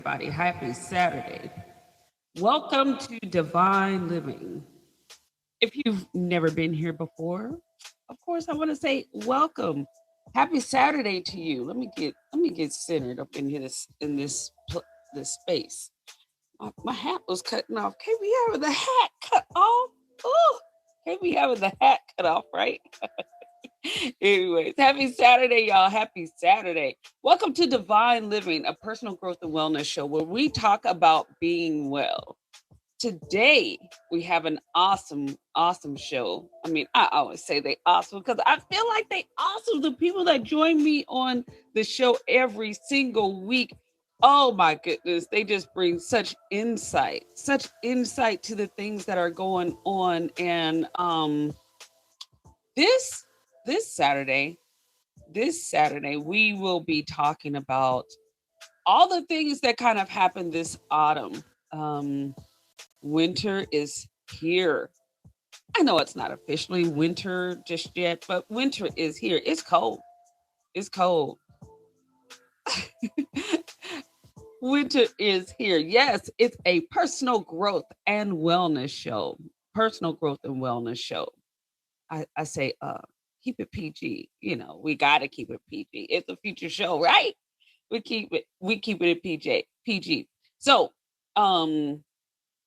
everybody. Happy Saturday. Welcome to Divine Living. If you've never been here before, of course, I want to say welcome. Happy Saturday to you. Let me get centered up in here this space. My hat was cutting off. Can't be having the hat cut off. Oh, can't be having the hat cut off, right? Anyways, happy Saturday, y'all. Happy Saturday. Welcome to Divine Living, a personal growth and wellness show where we talk about being well. Today, we have an awesome show. I mean, I always say they awesome because I feel like they awesome. The people that join me on the show every single week. Oh my goodness, they just bring such insight to the things that are going on. And this this Saturday, this Saturday, we will be talking about all the things that kind of happened this autumn. Um, Winter is here. I know it's not officially winter just yet, but winter is here. It's cold. It's cold. Winter is here. Yes, it's a personal growth and wellness show. Personal growth and wellness show. I say, keep it PG. You know, we got to keep it PG. It's a future show, right? We keep it at PG. So, um,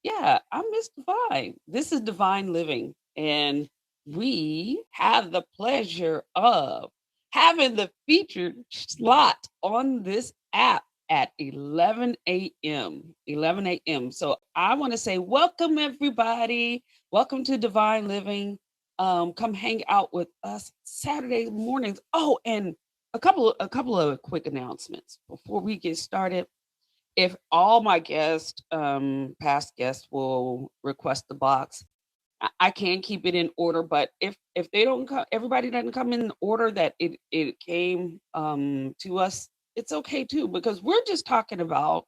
yeah, I'm Miss Divine. This is Divine Living, and we have the pleasure of having the featured slot on this app at 11 a.m. 11 a.m. So I want to say welcome everybody. Welcome to Divine Living. Come hang out with us Saturday mornings. Oh, and a couple of quick announcements before we get started. If all my guests, past guests, will request the box, I can keep it in order. But if they don't come, everybody doesn't come in the order that it came to us, it's okay too, because we're just talking about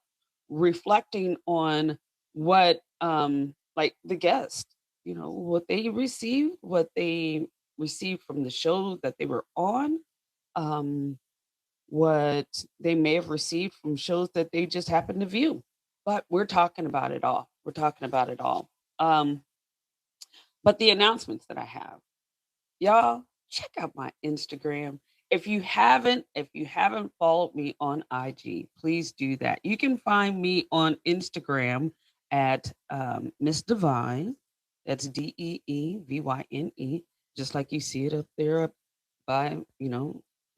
reflecting on what like the guest, what they received from the show that they were on. Um, what they may have received from shows that they just happened to view. But we're talking about it all. We're talking about it all. Um, but the announcements that I have, y'all, check out my Instagram. If you haven't followed me on IG, please do that. You can find me on Instagram at Miss Divine. That's DeeVyne, just like you see it up there up by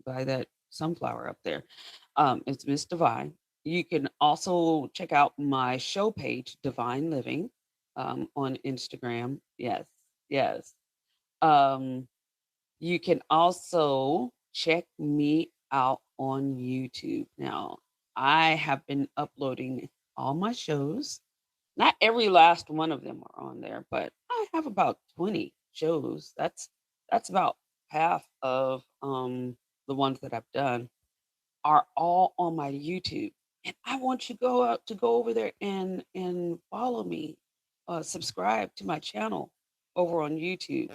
by that sunflower up there. It's Miss Divine. You can also check out my show page, Divine Living, on Instagram. Yes, yes. Um, you can also check me out on YouTube. Now, I have been uploading all my shows. Not every last one of them are on there, but I have about 20 shows. That's about half of the ones that I've done are all on my YouTube. And I want you to go over there and follow me, subscribe to my channel over on YouTube.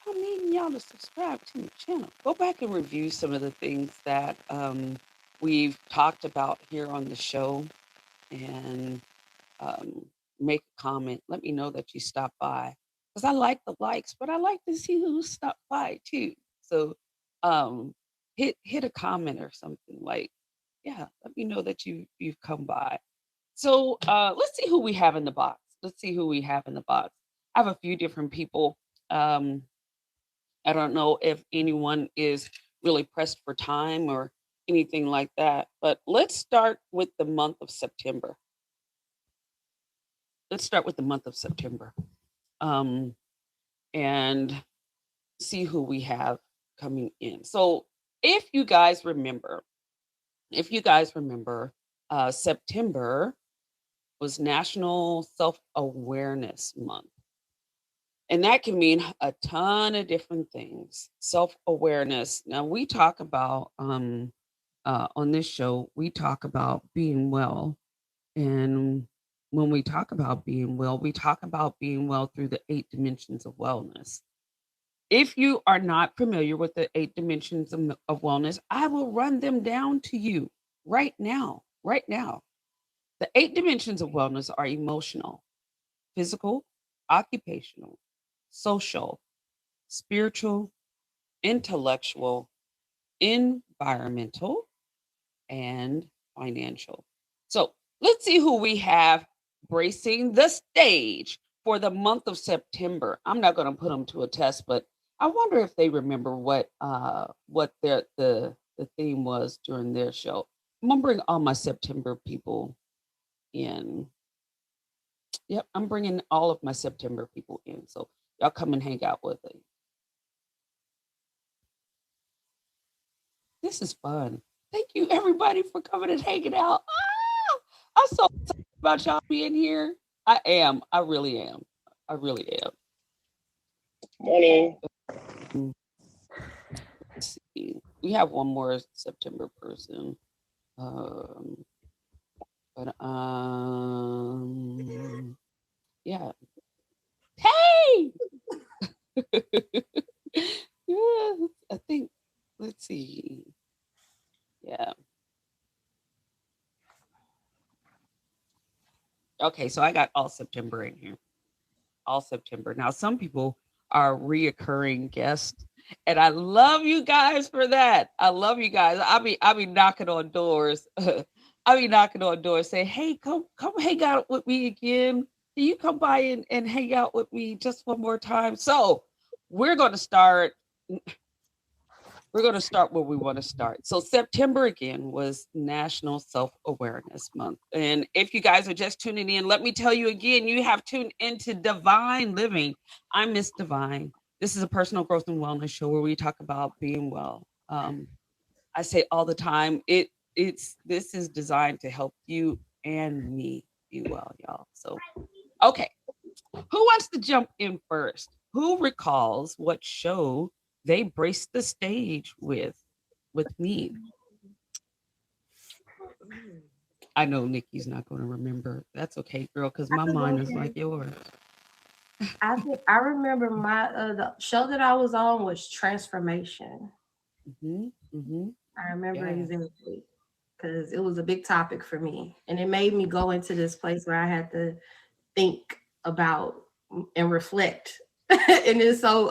I'm needing y'all to subscribe to my channel. Go back and review some of the things that we've talked about here on the show, and um, make a comment. Let me know that you stopped by, because I like the likes, but I like to see who stopped by too. So um, hit a comment or something like, yeah, let me know that you've come by. So let's see who we have in the box. Let's see who we have in the box. I have a few different people. Um, I don't know if anyone is really pressed for time or anything like that, but let's start with the month of September. Let's start with the month of September, um, and see who we have coming in. So, if you guys remember, September was National Self Awareness Month. And that can mean a ton of different things. Self awareness. Now, we talk about, on this show, we talk about being well. And when we talk about being well, we talk about being well through the 8 dimensions of wellness. If you are not familiar with the 8 dimensions of wellness, I will run them down to you right now. Right now. The 8 dimensions of wellness are emotional, physical, occupational, social, spiritual, intellectual, environmental, and financial. So let's see who we have bracing the stage for the month of September. I'm not going to put them to a test, but I wonder if they remember what the theme was during their show. I'm gonna bring all my September people in. Yep, I'm bringing all of my September people in. So y'all come and hang out with me. This is fun. Thank you, everybody, for coming and hanging out. Ah, I'm so excited about y'all being here. I am. I really am. I really am. Morning. Mm, let's see. We have one more September person. Um, but yeah. Hey! Yeah, I think, let's see. Yeah. Okay, so I got all September in here. All September. Now, some people are reoccurring guests, and I love you guys for that. I love you guys. I be knocking on doors. I be knocking on doors, saying, "Hey, come hang out with me again. Can you come by and hang out with me just one more time?" So we're gonna start we're going to start where we want to start. So, September again was National Self Awareness Month. And if you guys are just tuning in, let me tell you again, you have tuned into Divine Living. I'm Miss Divine. This is a personal growth and wellness show where we talk about being well. I say all the time, this is designed to help you and me be well, y'all. So, okay, who wants to jump in first? Who recalls what show they braced the stage with me? I know Nikki's not going to remember. That's okay, girl, because I my could go mind is ahead. like yours. I remember my the show that I was on was Transformation. Hmm. Hmm. I remember Yeah. exactly because it was a big topic for me, and it made me go into this place where I had to think about and reflect. And it's so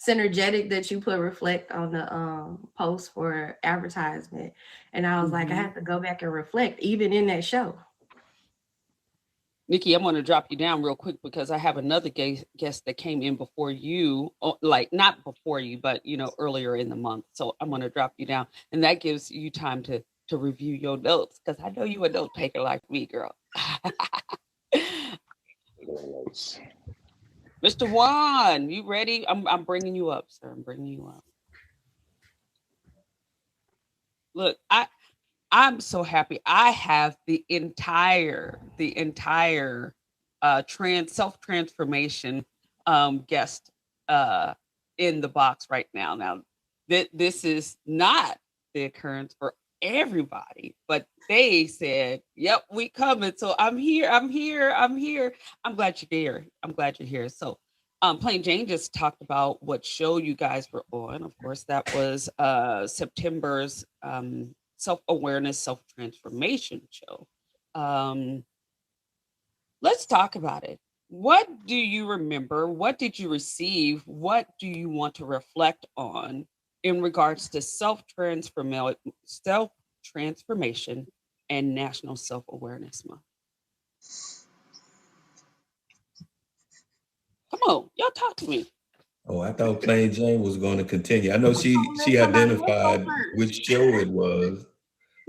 synergetic that you put reflect on the post for advertisement, and I was like, I Hmm. had to go back and reflect, even in that show. Nikki, I'm going to drop you down real quick because I have another guest that came in before you, like not before you, but earlier in the month. So I'm going to drop you down, and that gives you time to review your notes because I know you a note taker like me, girl. Mr. Juan, you ready? I'm bringing you up, sir. I'm bringing you up. Look, I'm so happy. I have the entire trans self transformation guest uh in the box right now. Now this is not the occurrence for everybody, but they said, "Yep, we coming." So I'm here. I'm here. I'm here. I'm glad you're here. I'm glad you're here. So Plain Jane just talked about what show you guys were on. Of course, that was September's self awareness, self transformation show. Um, let's talk about it. What do you remember? What did you receive? What do you want to reflect on in regards to self transformation and National Self Awareness Month? Come on, y'all talk to me. Oh, I thought Plain Jane was going to continue. I know Oh, let she somebody else go identified first. which show it was.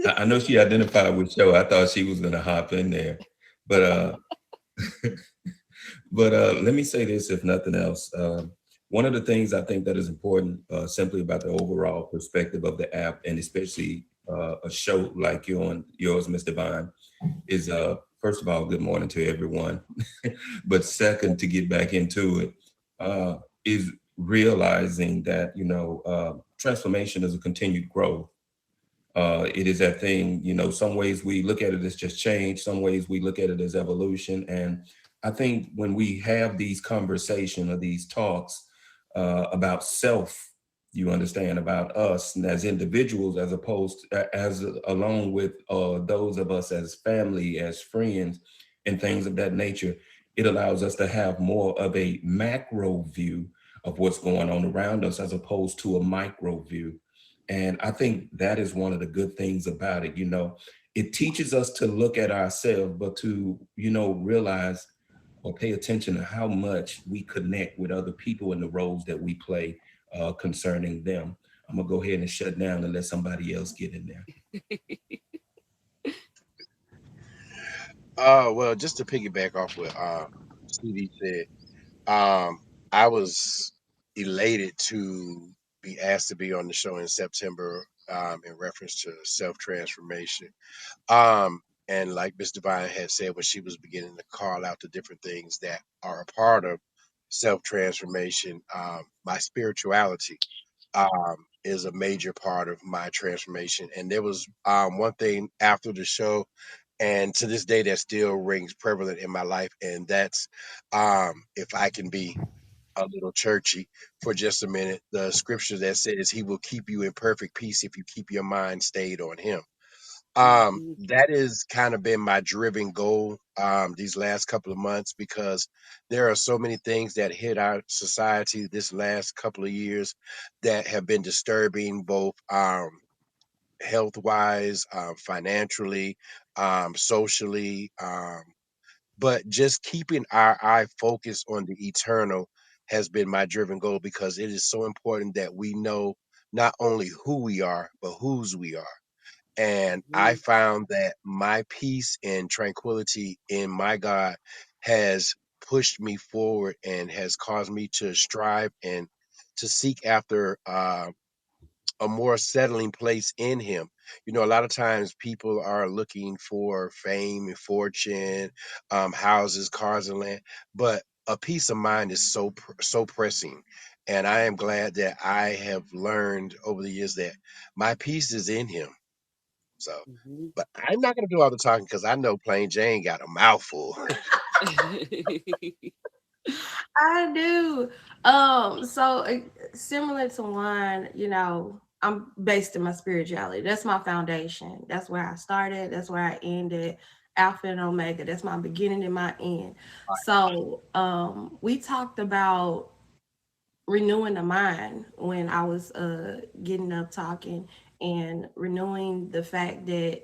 I know she identified which show. I thought she was going to hop in there, but let me say this, if nothing else. One of the things I think that is important, simply about the overall perspective of the app, and especially a show like yours, Miss Divine, is first of all, good morning to everyone. But second, to get back into it, is realizing that transformation is a continued growth. It is that thing, some ways we look at it as just change, some ways we look at it as evolution. And I think when we have these conversations or these talks about self, You understand, about us as individuals, as opposed as along with those of us as family, as friends, and things of that nature. It allows us to have more of a macro view of what's going on around us as opposed to a micro view. And I think that is one of the good things about it. It teaches us to look at ourselves, but to, realize or pay attention to how much we connect with other people and the roles that we play concerning them. I'm gonna go ahead and shut down and let somebody else get in there. Well, just to piggyback off what CD said, I was elated to be asked to be on the show in September in reference to self transformation. And like Miss Divine had said when she was beginning to call out the different things that are a part of self transformation, my spirituality is a major part of my transformation. And there was one thing after the show, and to this day, that still rings prevalent in my life, and that's if I can be a little churchy for just a minute, the scripture that says he will keep you in perfect peace if you keep your mind stayed on him. Mhm. That has kind of been my driven goal these last couple of months, because there are so many things that hit our society this last couple of years that have been disturbing, both health wise, financially, socially, but just keeping our eye focused on the eternal has been my driven goal, because it is so important that we know not only who we are, but whose we are. And I Mhm. found that my peace and tranquility in my God has pushed me forward and has caused me to strive and to seek after a more settling place in him. A lot of times people are looking for fame and fortune, houses, cars, and land, but a peace of mind is so pressing. And I am glad that I have learned over the years that my peace is in him. So, Mhm. but I'm not gonna do all the talking because I know Plain Jane got a mouthful. I do. So similar to one, I'm based in my spirituality. That's my foundation. That's where I started. That's where I ended. Alpha and Omega. That's my beginning and my end. So we talked about renewing the mind when I was getting up talking, and renewing the fact that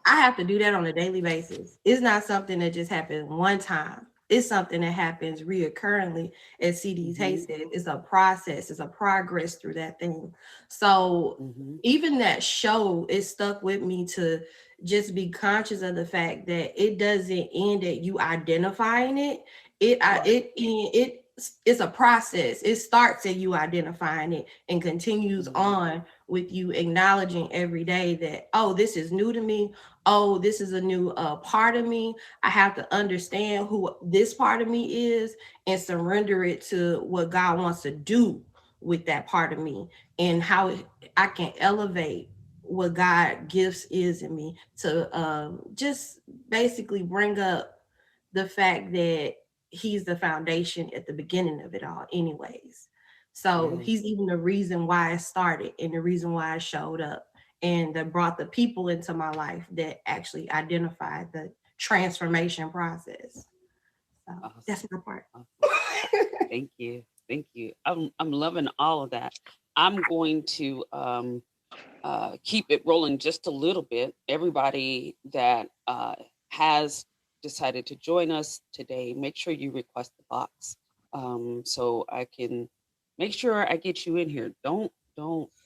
I have to do that on a daily basis. It's not something that just happens one time. It's something that happens reoccurringly. As CD Tay Mhm. said, it's a process, it's a progress through that thing. So Mhm. even that show, it stuck with me to just be conscious of the fact that it doesn't end at you identifying it. Right. It's a process. It starts at you identifying it and continues Mhm. on with you acknowledging every day that, oh, this is new to me. Oh, this is a new part of me. I have to understand who this part of me is and surrender it to what God wants to do with that part of me, and how I can elevate what God gifts is in me to just basically bring up the fact that he's the foundation at the beginning of it all anyways. So he's Yes. even the reason why it started and the reason why I showed up, and that brought the people into my life that actually identified the transformation process. So that's Awesome. my part. Awesome. Thank you. Thank you. I'm loving all of that. I'm going to keep it rolling just a little bit. Everybody that has decided to join us today, make sure you request the box, so I can make sure I get you in here. Don't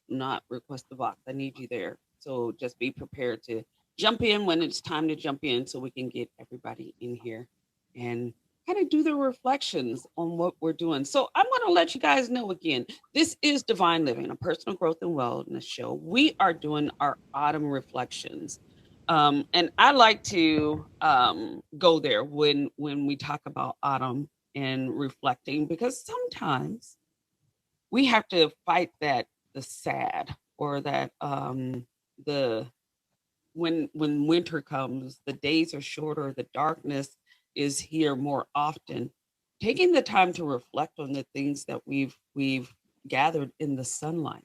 not request the box. I need you there. So just be prepared to jump in when it's time to jump in, so we can get everybody in here and kind of do the reflections on what we're doing. So I'm going to let you guys know again. This is Divine Living, a personal growth and wellness show. We are doing our autumn reflections. And I like to go there when we talk about autumn and reflecting, because sometimes we have to fight that the sad, or that the when winter comes, the days are shorter, the darkness is here more often. Taking the time to reflect on the things that we've gathered in the sunlight,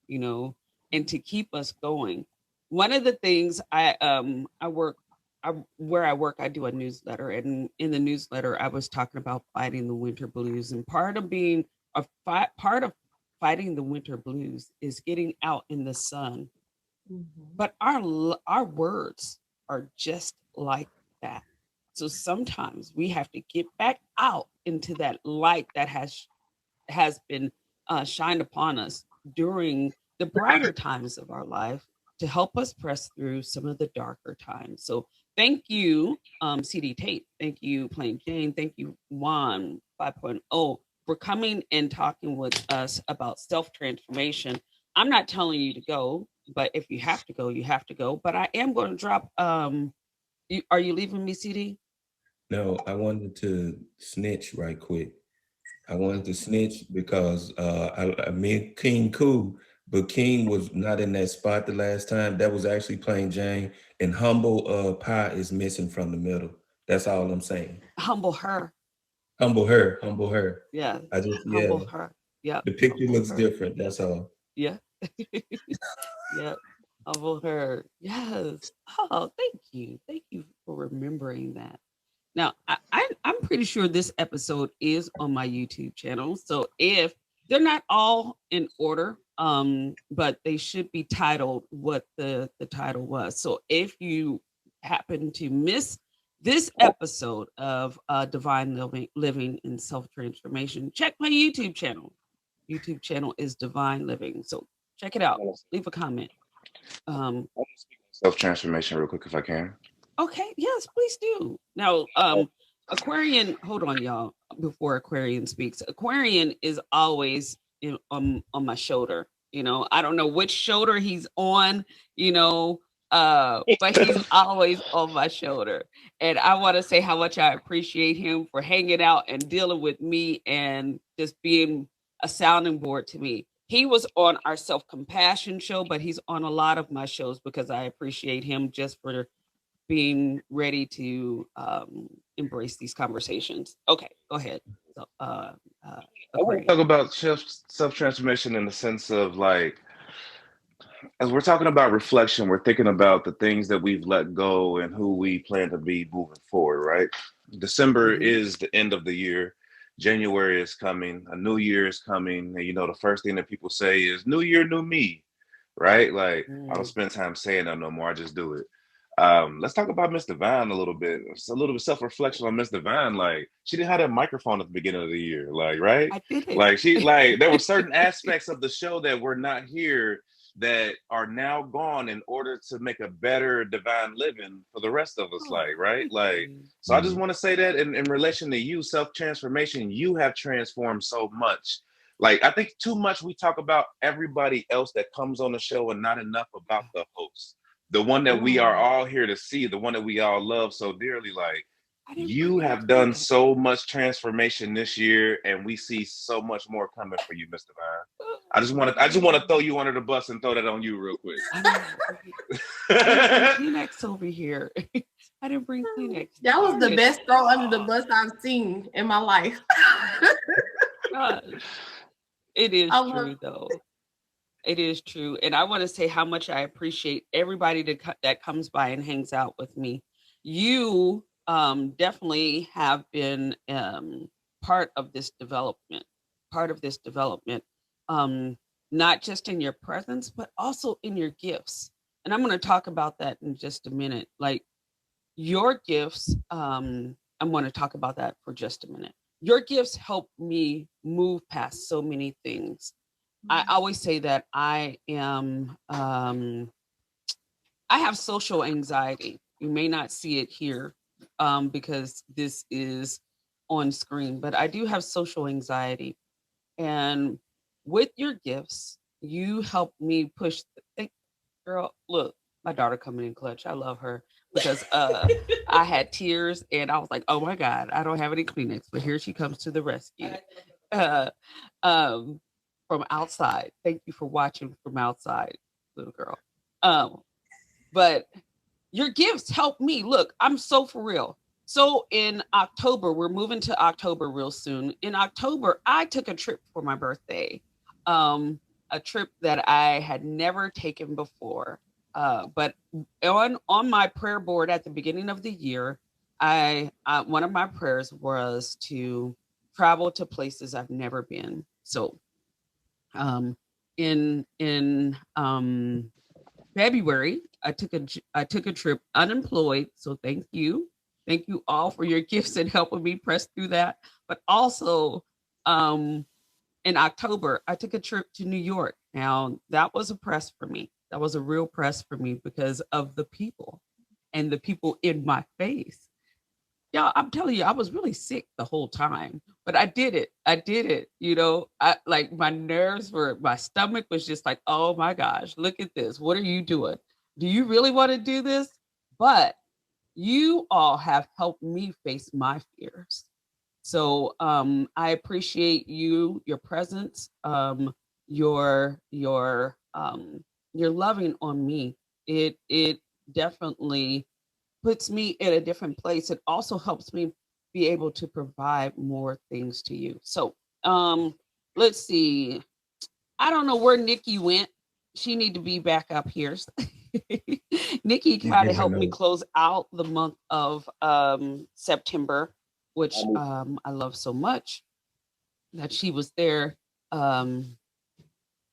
and to keep us going. One of the things where I work, I do a newsletter, and in the newsletter, I was talking about fighting the winter blues, and part of fighting the winter blues is getting out in the sun. But our words are just like that. So sometimes we have to get back out into that light that has been shined upon us during the brighter times of our life to help us press through some of the darker times. So thank you, CD Tate. Thank you, Plain Jane. Thank you, Juan 5.0, for coming and talking with us about self-transformation. I'm not telling you to go, but if you have to go, you have to go. But I am going to drop. Are you leaving me, CD? No, I wanted to snitch right quick. I wanted to snitch because I mean King cool, but King was not in that spot the last time. That was actually Plain Jane, and Humble Pie is missing from the middle. That's all I'm saying. Humble her. Humble her, humble her. Yeah. Yeah. Humble her. Yeah. The picture Humble looks her. different. That's all. Yeah. Yeah. Humble her. Yes. Oh, thank you. Thank you for remembering that. Now, I'm pretty sure this episode is on my YouTube channel. So if they're not all in order, but they should be titled what the title was. So if you happen to miss this episode of Divine Living and Self-Transformation, check my YouTube channel. YouTube channel is Divine Living. So check it out. Leave a comment. Self-transformation real quick if I can. Okay, yes, please do. Now, Aquarian, hold on, y'all, before Aquarian speaks. Aquarian is always on my shoulder. I don't know which shoulder he's on, but he's always on my shoulder. And I want to say how much I appreciate him for hanging out and dealing with me and just being a sounding board to me. He was on our self-compassion show, but he's on a lot of my shows because I appreciate him just for being ready to embrace these conversations. Okay, go ahead. So, I want to talk about self-transformation in the sense of like, as we're talking about reflection, we're thinking about the things that we've let go and who we plan to be moving forward, right? December is the end of the year. January is coming. A new year is coming. And the first thing that people say is new year, new me, right? Like, I don't spend time saying that no more. I just do it. Let's talk about Miss Divine a little bit. It's a little bit self-reflection on Miss Divine. Like, she didn't have that microphone at the beginning of the year, like, right? I did it. Like there were certain aspects of the show that were not here that are now gone in order to make a better divine living for the rest of us, right? Like, so I just want to say that in relation to you, self-transformation, you have transformed so much. Like, I think too much we talk about everybody else that comes on the show and not enough about the host. The one that we are all here to see, the one that we all love so dearly. Like, you have done so much transformation this year, and we see so much more coming for you, Miss Divine. I just want to throw you under the bus and throw that on you real quick. I didn't bring Kleenex over here. I didn't bring Kleenex. That was the best throw under the bus I've seen in my life. It is true, though. It is true. And I want to say how much I appreciate everybody that comes by and hangs out with me. You definitely have been part of this development, not just in your presence, but also in your gifts. And I'm going to talk about that in just a minute. Like, your gifts, I'm going to talk about that for just a minute. Your gifts help me move past so many things. I always say that I have social anxiety. You may not see it here because this is on screen, but I do have social anxiety. And with your gifts, you help me push. Girl, look, my daughter coming in clutch. I love her because I had tears and I was like, oh my God, I don't have any Kleenex, but here she comes to the rescue. From outside. Thank you for watching from outside, little girl. But your gifts help me. Look, I'm so for real. So in October, we're moving to October real soon. In October, I took a trip for my birthday a trip that I had never taken before. But on my prayer board at the beginning of the year, I one of my prayers was to travel to places I've never been. So um, in February, I took a trip unemployed. So thank you all for your gifts and helping me press through that. But also, um, in October, I took a trip to New York. Now, that was a press for me. That was a real press for me because of the people and the people in my face. Yeah, I'm telling you, I was really sick the whole time, but I did it. I did it. I like my stomach was just like, oh my gosh, look at this. What are you doing? Do you really want to do this? But you all have helped me face my fears. So I appreciate your presence, your loving on me. It definitely puts me in a different place. It also helps me be able to provide more things to you. So let's see. I don't know where Nikki went. She need to be back up here. Nikki She's kind of giving helped me notes. close out the month of September, which I love so much that she was there. Um,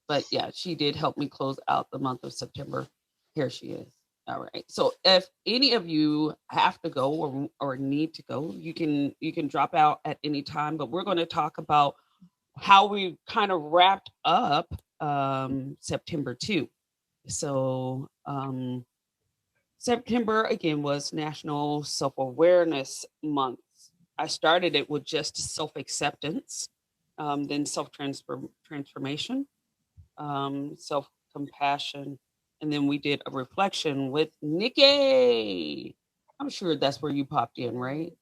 but yeah, she did help me close out the month of September. Here she is. All right. So if any of you have to go or need to go, you can drop out at any time. But we're going to talk about how we kind of wrapped up September too. So September again was National Self Awareness Month. I started it with just self acceptance, then self transformation, self compassion, and then we did a reflection with Nikki. I'm sure that's where you popped in, right?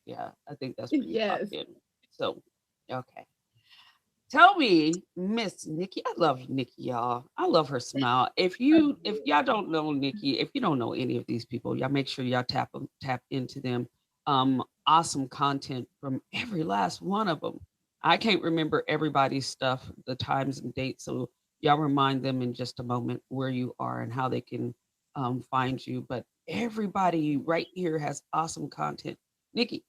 Yeah, I think that's where you Yes. popped in. So, okay. Tell me, Miss Nikki. I love Nikki, y'all. I love her smile. If y'all don't know Nikki, if you don't know any of these people, y'all make sure y'all tap into them. Awesome content from every last one of them. I can't remember everybody's stuff, the times and dates, so y'all remind them in just a moment where you are and how they can find you. But everybody right here has awesome content. Nikki,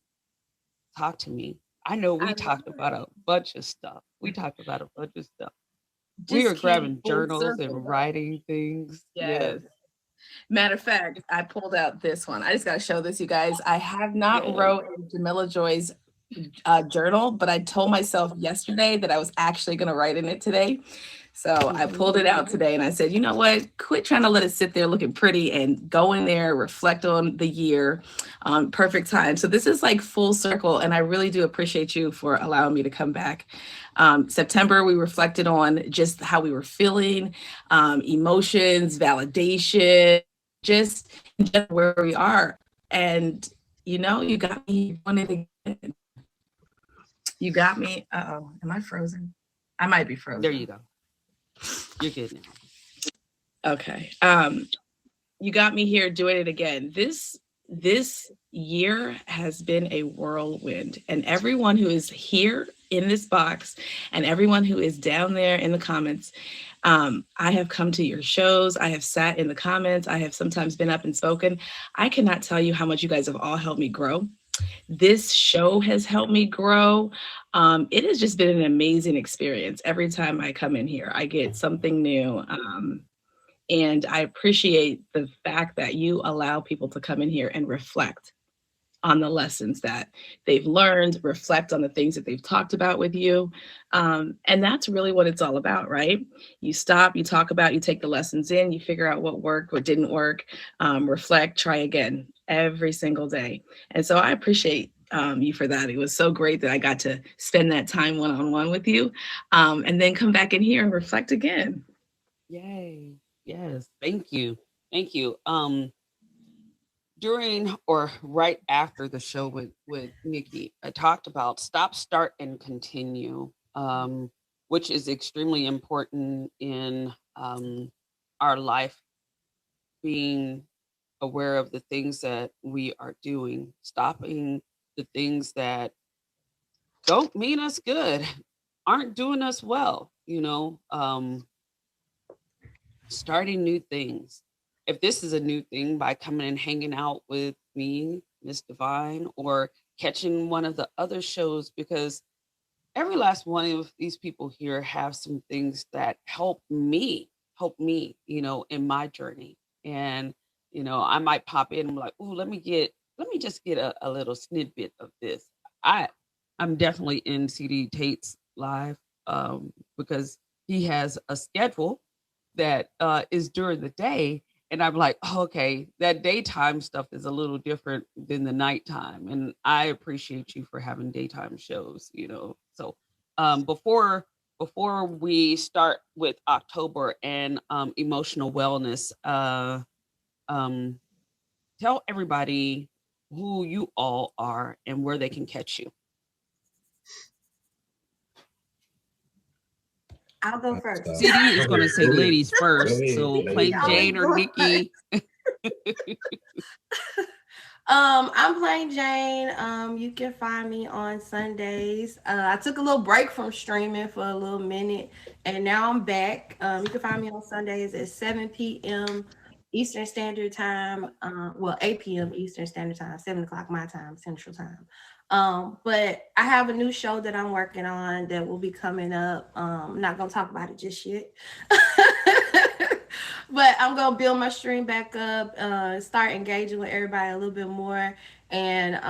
talk to me. I know we I love talked about a bunch of stuff. We talked about a bunch of stuff. We just are came grabbing full journals circle and though. writing things. Yes. Yes. Matter of fact, I pulled out this one. I just got to show this, you guys. I have not Yes. wrote in Jamila Joy's journal, but I told myself yesterday that I was actually going to write in it today. So I pulled it out today and I said, you know what? Quit trying to let it sit there looking pretty and go in there, reflect on the year. Perfect time. So this is like full circle. And I really do appreciate you for allowing me to come back. September, we reflected on just how we were feeling, emotions, validation, just where we are. And, you got me doing it again. You got me. Uh-oh. Am I frozen? I might be frozen. There you go. You're good now. Okay. You got me here doing it again. This year has been a whirlwind, and everyone who is here in this box and everyone who is down there in the comments, I have come to your shows. I have sat in the comments. I have sometimes been up and spoken. I cannot tell you how much you guys have all helped me grow. This show has helped me grow. It has just been an amazing experience. Every time I come in here, I get something new. And I appreciate the fact that you allow people to come in here and reflect on the lessons that they've learned, reflect on the things that they've talked about with you. And that's really what it's all about, right? You stop, you talk about, you take the lessons in, you figure out what worked, what didn't work, reflect, try again every single day. And so I appreciate you for that. It was so great that I got to spend that time one-on-one with you, and then come back in here and reflect again. Yay. Yes. Thank you. Thank you. During or right after the show with Nikki, I talked about stop, start, and continue, which is extremely important in our life, being aware of the things that we are doing, stopping the things that don't mean us good, aren't doing us well, you know, starting new things. If this is a new thing by coming and hanging out with me, Miss Divine, or catching one of the other shows, because every last one of these people here have some things that help me, in my journey. And, I might pop in and be like, oh, let me just get a little snippet of this. I I'm definitely in CD Tate's live, because he has a schedule that is during the day. And I'm like, oh, okay, that daytime stuff is a little different than the nighttime. And I appreciate you for having daytime shows. So before we start with October and emotional wellness, um, tell everybody who you all are and where they can catch you. I'll go first. CD is going to say ladies first. So Plain Y'all Jane or ain't going Nikki. I'm Plain Jane. You can find me on Sundays. I took a little break from streaming for a little minute, and now I'm back. You can find me on Sundays at 7 p.m. Eastern Standard Time. 8 p.m. Eastern Standard Time, 7 o'clock my time, Central Time. But I have a new show that I'm working on that will be coming up. I'm not gonna talk about it just yet. But I'm gonna build my stream back up, start engaging with everybody a little bit more. And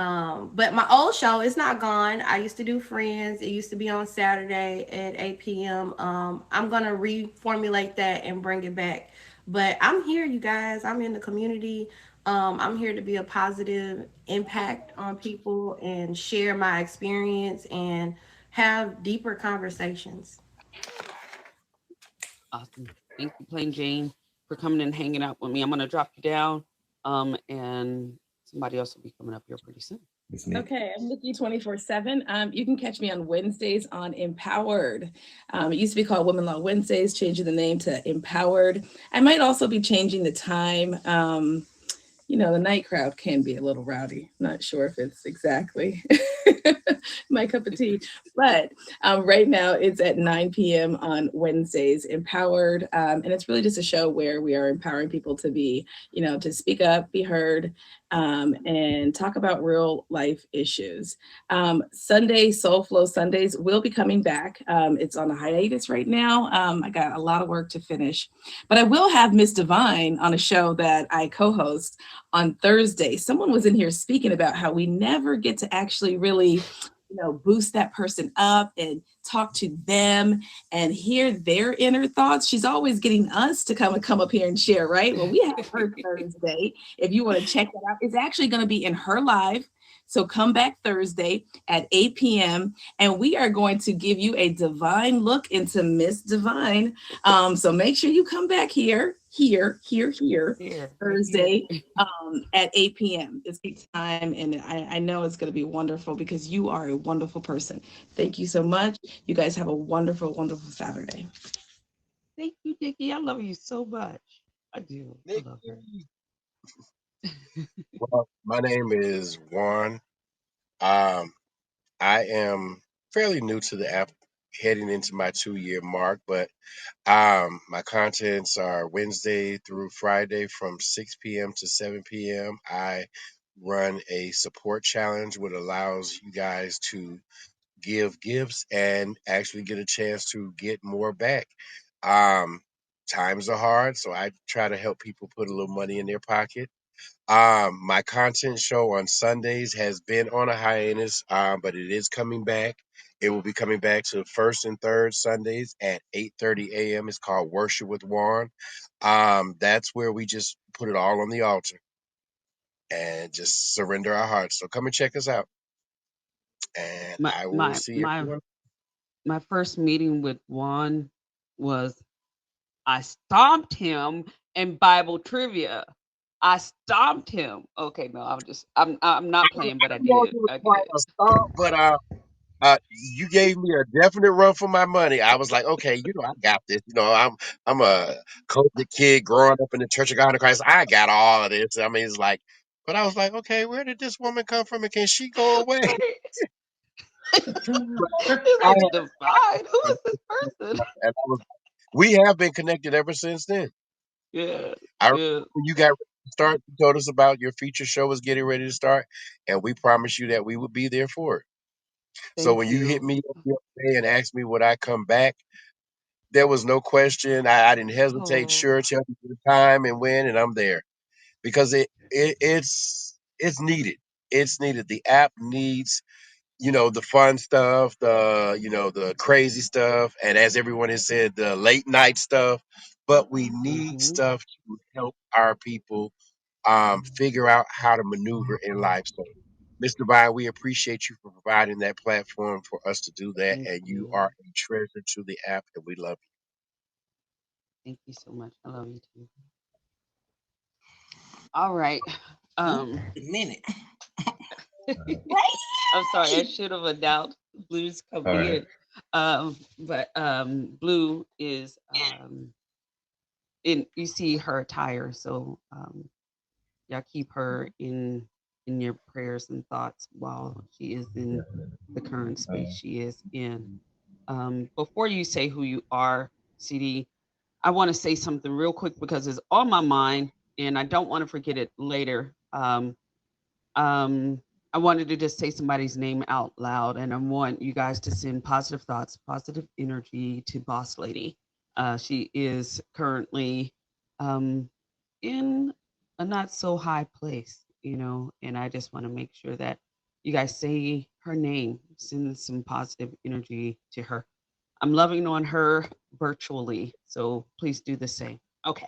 but my old show is not gone. I used to do Friends. It used to be on Saturday at 8 p.m. I'm gonna reformulate that and bring it back. But I'm here, you guys. I'm in the community. I'm here to be a positive impact on people and share my experience and have deeper conversations. Awesome. Thank you, Plain Jane, for coming and hanging out with me. I'm gonna drop you down. And somebody else will be coming up here pretty soon. Okay, I'm Nikki 24/7. You can catch me on Wednesdays on Empowered. It used to be called Women Law Wednesdays, changing the name to Empowered. I might also be changing the time. The night crowd can be a little rowdy. Not sure if it's exactly my cup of tea, but right now it's at 9 p.m. on Wednesdays, Empowered. And it's really just a show where we are empowering people to be, to speak up, be heard, and talk about real life issues. Sunday, Soul Flow Sundays will be coming back. It's on a hiatus right now. I got a lot of work to finish, but I will have Miss Divine on a show that I co-host on Thursday. Someone was in here speaking about how we never get to actually really, boost that person up and talk to them and hear their inner thoughts. She's always getting us to come up here and share, right? Well, we have her Thursday. If you want to check that out, it's actually going to be in her live. So come back Thursday at 8 p.m. and we are going to give you a divine look into Miss Divine. So make sure you come back here Thursday at 8 p.m. It's big time, and I know it's going to be wonderful because you are a wonderful person. Thank you so much. You guys have a wonderful, wonderful Saturday. Thank you, Nikki. I love you so much. I do. I love her. Well, my name is Juan. I am fairly new to the app, heading into my 2-year mark, but my contents are Wednesday through Friday from 6 p.m. to 7 p.m. I run a support challenge, which allows you guys to give gifts and actually get a chance to get more back. Times are hard, so I try to help people put a little money in their pocket. My content show on Sundays has been on a hiatus, but it is coming back. It will be coming back to first and third Sundays at 8:30 a.m. It's called Worship with Juan. That's where we just put it all on the altar and just surrender our hearts. So come and check us out, and My I will my see my everyone. my first meeting with Juan was I stomped him in Bible trivia. I stomped him. Okay, no, I'm not playing, but I I know did. you was I quite did. a star, but you gave me a definite run for my money. I was like, okay, I got this. I'm a culture kid growing up in the Church of God in Christ. I got all of this. I mean, it's like, but I was like, okay, where did this woman come from, and can she go away? He's like, Divine? Who is this person? And we have been connected ever since then. Yeah, I yeah. remember when you got ready to start, you told us about your feature show was getting ready to start, and we promised you that we would be there for it. So Thank when you hit you. me up the other day and asked me would I come back, there was no question. I didn't hesitate. Oh, Sure, tell me the time and when, and I'm there because it's needed. It's needed. The app needs the fun stuff, the crazy stuff, and as everyone has said, the late night stuff. But we need mm-hmm. stuff to help our people figure out how to maneuver in life. So, Mr. Vine, we appreciate you for providing that platform for us to do that, Thank and you you. are a treasure to the app, and we love Thank you so much. I love you too. All right. Um, A minute. I'm sorry, I should have announced Blue's All coming right. in. But Blue is in you see her attire, so y'all keep her in your prayers and thoughts while she is in the current space she is in. Before you say who you are, CD, I want to say something real quick because it's on my mind and I don't want to forget it later. I wanted to just say somebody's name out loud, and I want you guys to send positive thoughts, positive energy to Boss Lady. She is currently um, in a not so high place, and I just want to make sure that you guys say her name, send some positive energy to her. I'm loving on her virtually, so please do the same. Okay.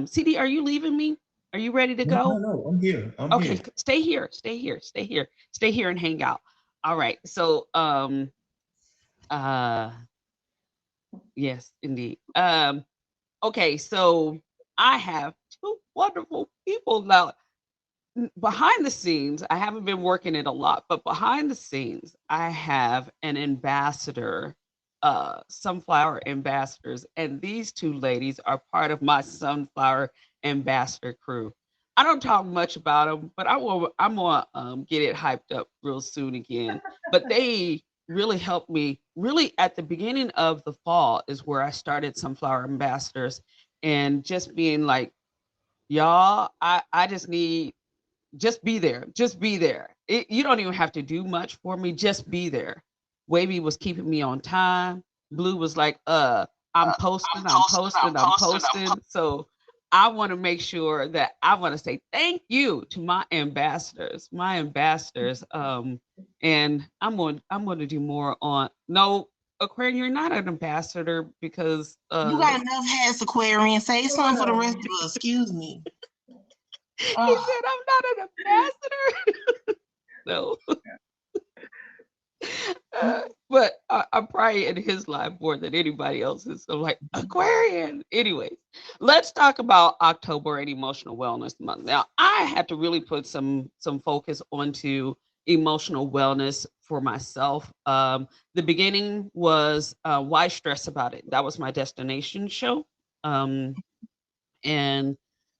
CD, are you leaving me? Are you ready to No, no, go? no. I'm here. I'm Okay, here. stay here, stay here, stay here, stay here and hang out. All right. So uh yes, indeed. Okay, so I have two wonderful people now. Behind the scenes, I haven't been working it a lot, but behind the scenes, I have an ambassador, sunflower ambassadors, and these two ladies are part of my sunflower ambassador crew. I don't talk much about them, but I'm gonna get it hyped up real soon again. But they really helped me. Really, at the beginning of the fall is where I started Sunflower Ambassadors, and just being like, y'all, I just need just be there. Just be there. You don't even have to do much for me. Just be there. Wavy was keeping me on time. Blue was like, I'm posting, I'm posting, I'm posting. So I want to make sure that I want to say thank you to my ambassadors, my ambassadors. And I'm going to do more on no Aquarian, you're not an ambassador because You got enough hats, Aquarian. Say something for the rest of us. Excuse me. he said I'm not an ambassador. No. But I'm probably in his life more than anybody else's. So like Aquarian. Anyways, let's talk about October and Emotional Wellness Month. Now, I had to really put some focus onto emotional wellness for myself. The beginning was Why Stress About It? That was my destination show. And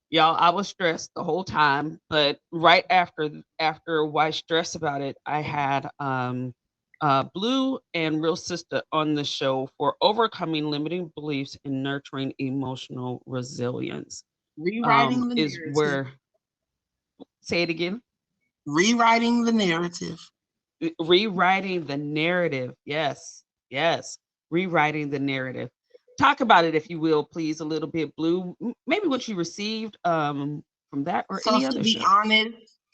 y'all, I was stressed the whole time, but right after Why Stress About It, I had Blue and Real Sister on the show for overcoming limiting beliefs and nurturing emotional resilience. Rewriting the Is narrative. where say it again. Rewriting the narrative. Rewriting the narrative. Yes, yes, rewriting the narrative. Talk about it, if you will, please, a little bit, Blue. Maybe what you received from that or So any other show.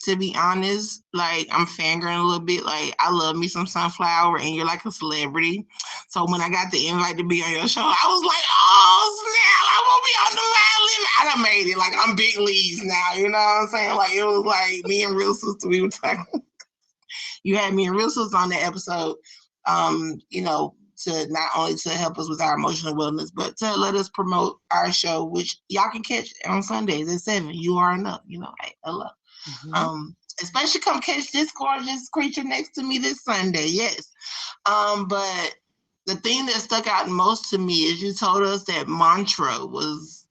to be honest, like I'm fangirling a little bit. Like I love me some Sunflower, and you're like a celebrity. So when I got the invite to be on your show, I was like, oh snap! I won't be on the live limit. I done made it. Like I'm big leagues now. You know what I'm saying? Like it was like me and Real Sister. We were talking. You had me and Real Sister on the episode. To not only to help us with our emotional wellness, but to let us promote our show, which y'all can catch on Sundays at 7. You are enough. Hey, hello. Especially come catch this gorgeous creature next to me this Sunday. Yes. But the thing that stuck out most to me is you told us that mantra was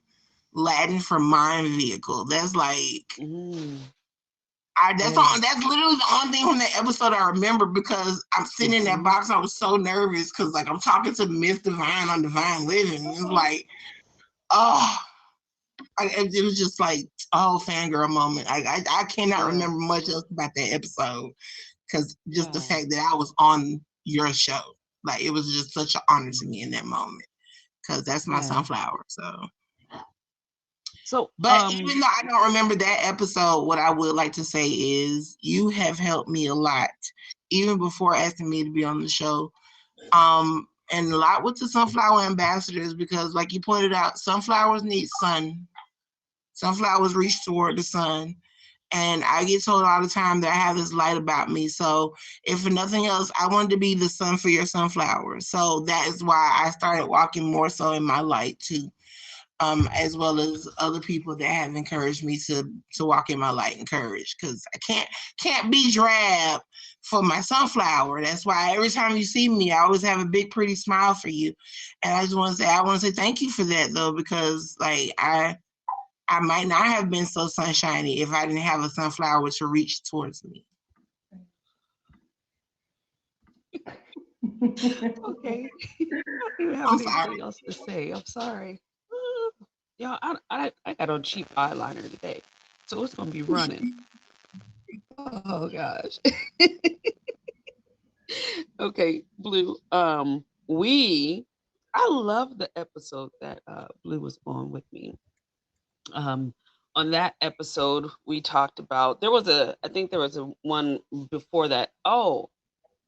Latin for mind vehicle. That's like That's literally the only thing from that episode I remember, because I'm sitting in that box. I was so nervous because like I'm talking to Miss Divine on Divine Living. It was like, oh, it was just like, oh, fangirl moment. I cannot remember much else about that episode, because just the fact that I was on your show, like it was just such an honor to me in that moment, because that's my sunflower. So, but even though I don't remember that episode, what I would like to say is you have helped me a lot, even before asking me to be on the show. And a lot with the Sunflower Ambassadors, because like you pointed out, sunflowers need sun. Sunflowers reach toward the sun. And I get told all the time that I have this light about me. So if for nothing else, I wanted to be the sun for your sunflowers. So that is why I started walking more so in my light too. As well as other people that have encouraged me to walk in my light and courage, because I can't be drab for my sunflower. That's why every time you see me, I always have a big pretty smile for you. And I just want to say thank you for that though, because like I might not have been so sunshiny if I didn't have a sunflower to reach towards me. Okay. I don't have anything else to say. I'm sorry. Y'all, I got on cheap eyeliner today, so it's gonna be running. Oh gosh. Okay, Blue. I love the episode that Blue was on with me. On that episode, we talked about I think there was a one before that. Oh,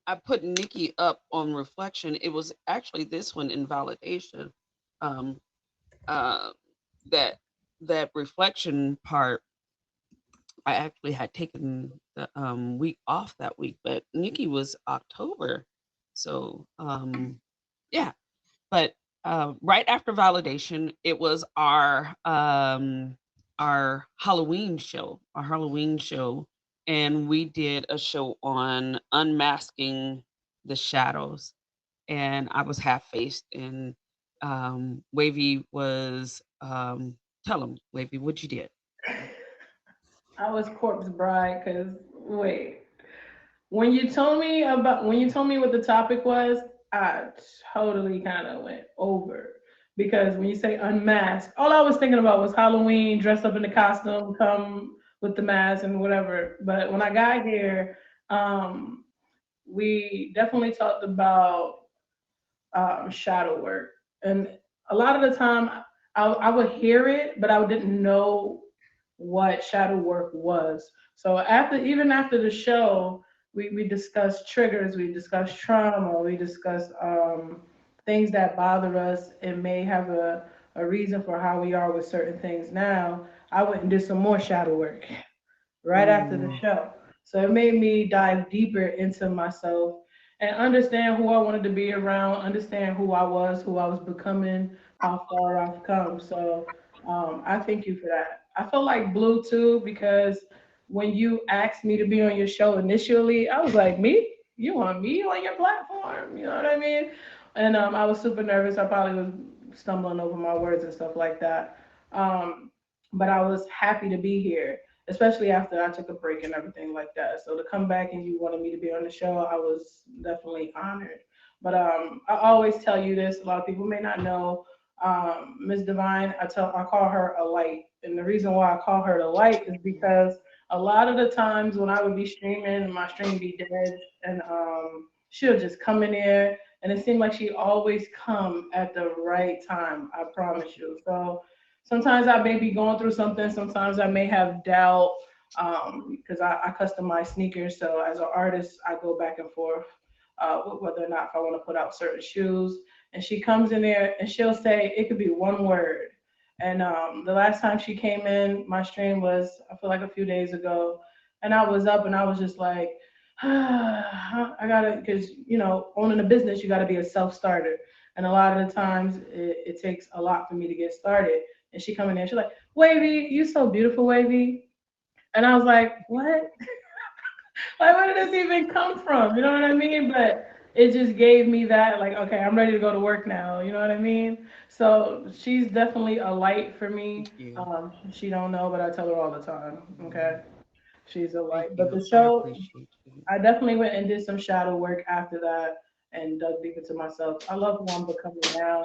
I put Nikki up on reflection. It was actually this one in validation. Um, uh, that reflection part, I actually had taken the week off that week, but Nikki was October. So yeah. But right after validation, it was our Halloween show, and we did a show on unmasking the shadows, and I was half faced, and Wavy was tell him, Wavy, what you did. I was corpse bride because wait, when you told me what the topic was, I totally kind of went over, because when you say unmasked, all I was thinking about was Halloween, dress up in the costume, come with the mask and whatever. But when I got here, um, we definitely talked about shadow work, and a lot of the time I would hear it, but I didn't know what shadow work was. So even after the show, we discussed triggers, we discussed trauma, we discussed things that bother us and may have a reason for how we are with certain things now. I went and did some more shadow work right after the show. So it made me dive deeper into myself and understand who I wanted to be around, understand who I was becoming, how far I've come. So I thank you for that. I feel like Blue too, because when you asked me to be on your show initially, I was like, me? You want me on your platform? You know what I mean? And I was super nervous. I probably was stumbling over my words and stuff like that. But I was happy to be here, especially after I took a break and everything like that. So to come back and you wanted me to be on the show, I was definitely honored. But I always tell you this, a lot of people may not know, Ms. Divine, I call her a light. And the reason why I call her the light is because a lot of the times when I would be streaming, my stream be dead, and she'll just come in there, and it seemed like she always come at the right time. I promise you. So sometimes I may be going through something. Sometimes I may have doubt, because I customize sneakers. So as an artist, I go back and forth with whether or not if I want to put out certain shoes. And she comes in there and she'll say it could be one word. And the last time she came in, my stream was, I feel like a few days ago, and I was up and I was just like, I gotta, because owning a business, you gotta be a self-starter. And a lot of the times it takes a lot for me to get started. And she come in there, she's like, Wavy, you so beautiful, Wavy. And I was like, what? Like, where did this even come from? You know what I mean? But it just gave me that, like, okay, I'm ready to go to work now. You know what I mean? So she's definitely a light for me. She don't know, but I tell her all the time. Okay. She's a light. Thank But you. the I show, appreciate you. I definitely went and did some shadow work after that and dug deep into myself. I love who I'm becoming now.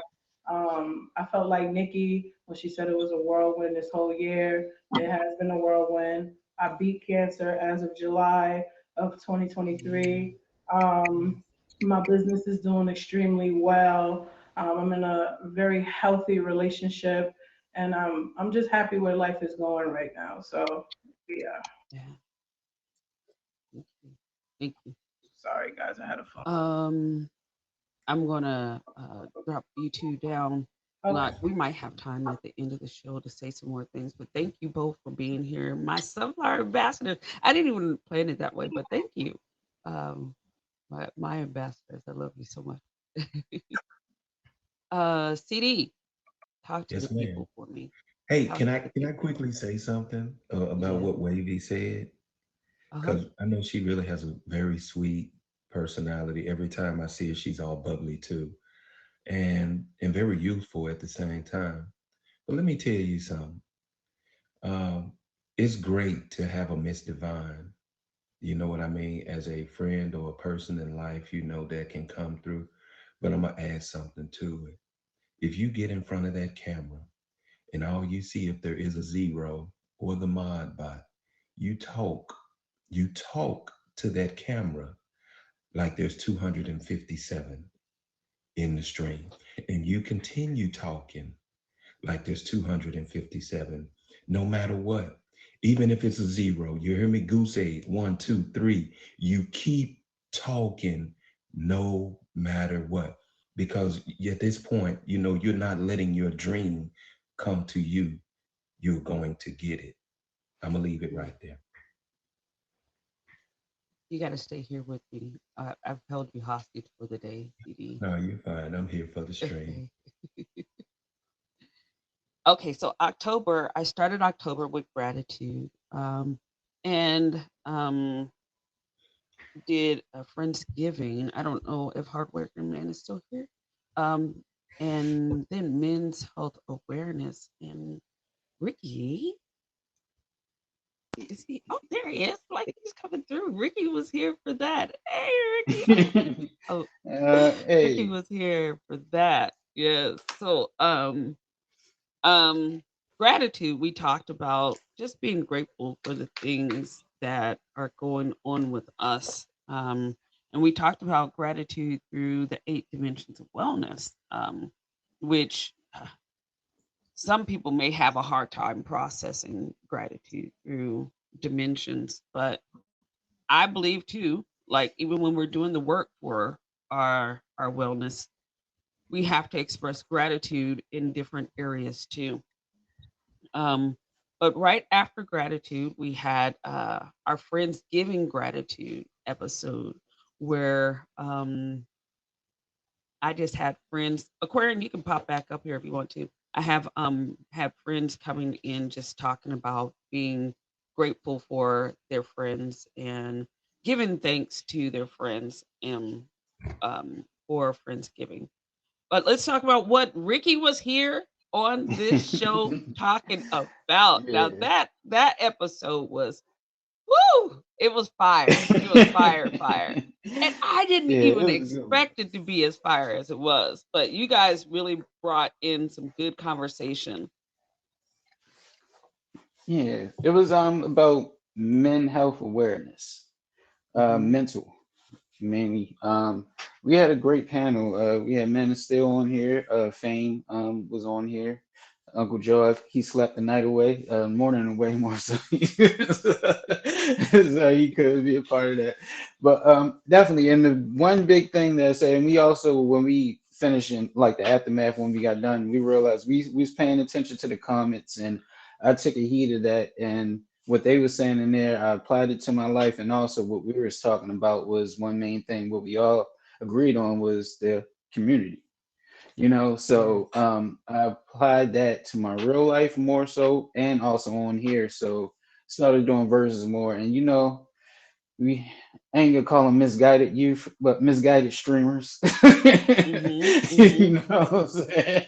I felt like Nikki when she said it was a whirlwind this whole year. It has been a whirlwind. I beat cancer as of July of 2023. My business is doing extremely well. I'm in a very healthy relationship, and I'm just happy where life is going right now. So yeah. Yeah. Thank you. Thank you. Sorry guys, I had a phone. I'm gonna drop you two down. Okay. Like we might have time at the end of the show to say some more things, but thank you both for being here. My Sunflower ambassadors. I didn't even plan it that way, but thank you. My ambassadors. I love you so much. CD, talk to Yes, the ma'am. people for me. Hey, Talk can to I the can I people. quickly say something about Yeah. what Wavy said? Uh-huh. Because I know she really has a very sweet personality. Every time I see her, she's all bubbly too, and very youthful at the same time. But let me tell you something. Um, it's great to have a Miss Divine. You know what I mean? As a friend or a person in life, that can come through. But I'm gonna add something to it. If you get in front of that camera and all you see, if there is a zero or the mod bot, you talk, you talk to that camera like there's 257 in the stream, and you continue talking like there's 257, no matter what. Even if it's a zero, you hear me, Goose Egg, 1, 2, 3, you keep talking no matter what. Because at this point, you're not letting your dream come to you. You're going to get it. I'm going to leave it right there. You got to stay here with me. I've held you hostage for the day, CD. No, you're fine. I'm here for the stream. Okay, so October, I started October with gratitude, and did a Friendsgiving. I don't know if Hardworking Man is still here, and then Men's Health Awareness. And Ricky, is he? Oh, there he is! Like he's coming through. Ricky was here for that. Hey, Ricky! Oh, Ricky Hey, was here for that. Yes. So, gratitude, we talked about just being grateful for the things that are going on with us, and we talked about gratitude through the 8 dimensions of wellness, which some people may have a hard time processing gratitude through dimensions, but I believe too, like even when we're doing the work for our wellness, we have to express gratitude in different areas too. Um, but right after gratitude, we had our Friendsgiving gratitude episode where I just had friends. Aquarian, you can pop back up here if you want to. I have friends coming in just talking about being grateful for their friends and giving thanks to their friends and for Friendsgiving. But let's talk about what Ricky was here on this show talking about. Now yeah. that episode was woo! It was fire. It was fire, fire. And I didn't Yeah, it even was a good one. expect it to be as fire as it was. But you guys really brought in some good conversation. Yeah, it was about men health awareness, Mhm. mental mainly. We had a great panel. We had Men Still on here. Fame was on here. Uncle Joe, he slept the night away, morning away more so, so he could be a part of that. But definitely, and the one big thing that I say, and we also when we finishing like the aftermath when we got done, we realized we was paying attention to the comments, and I took a heed of that, and what they were saying in there, I applied it to my life, and also what we were talking about was one main thing. What we all agreed on was the community. So I applied that to my real life more so, and also on here. So started doing verses more, and we ain't gonna call them misguided youth, but misguided streamers. Mhm. You Mhm. know what I'm saying?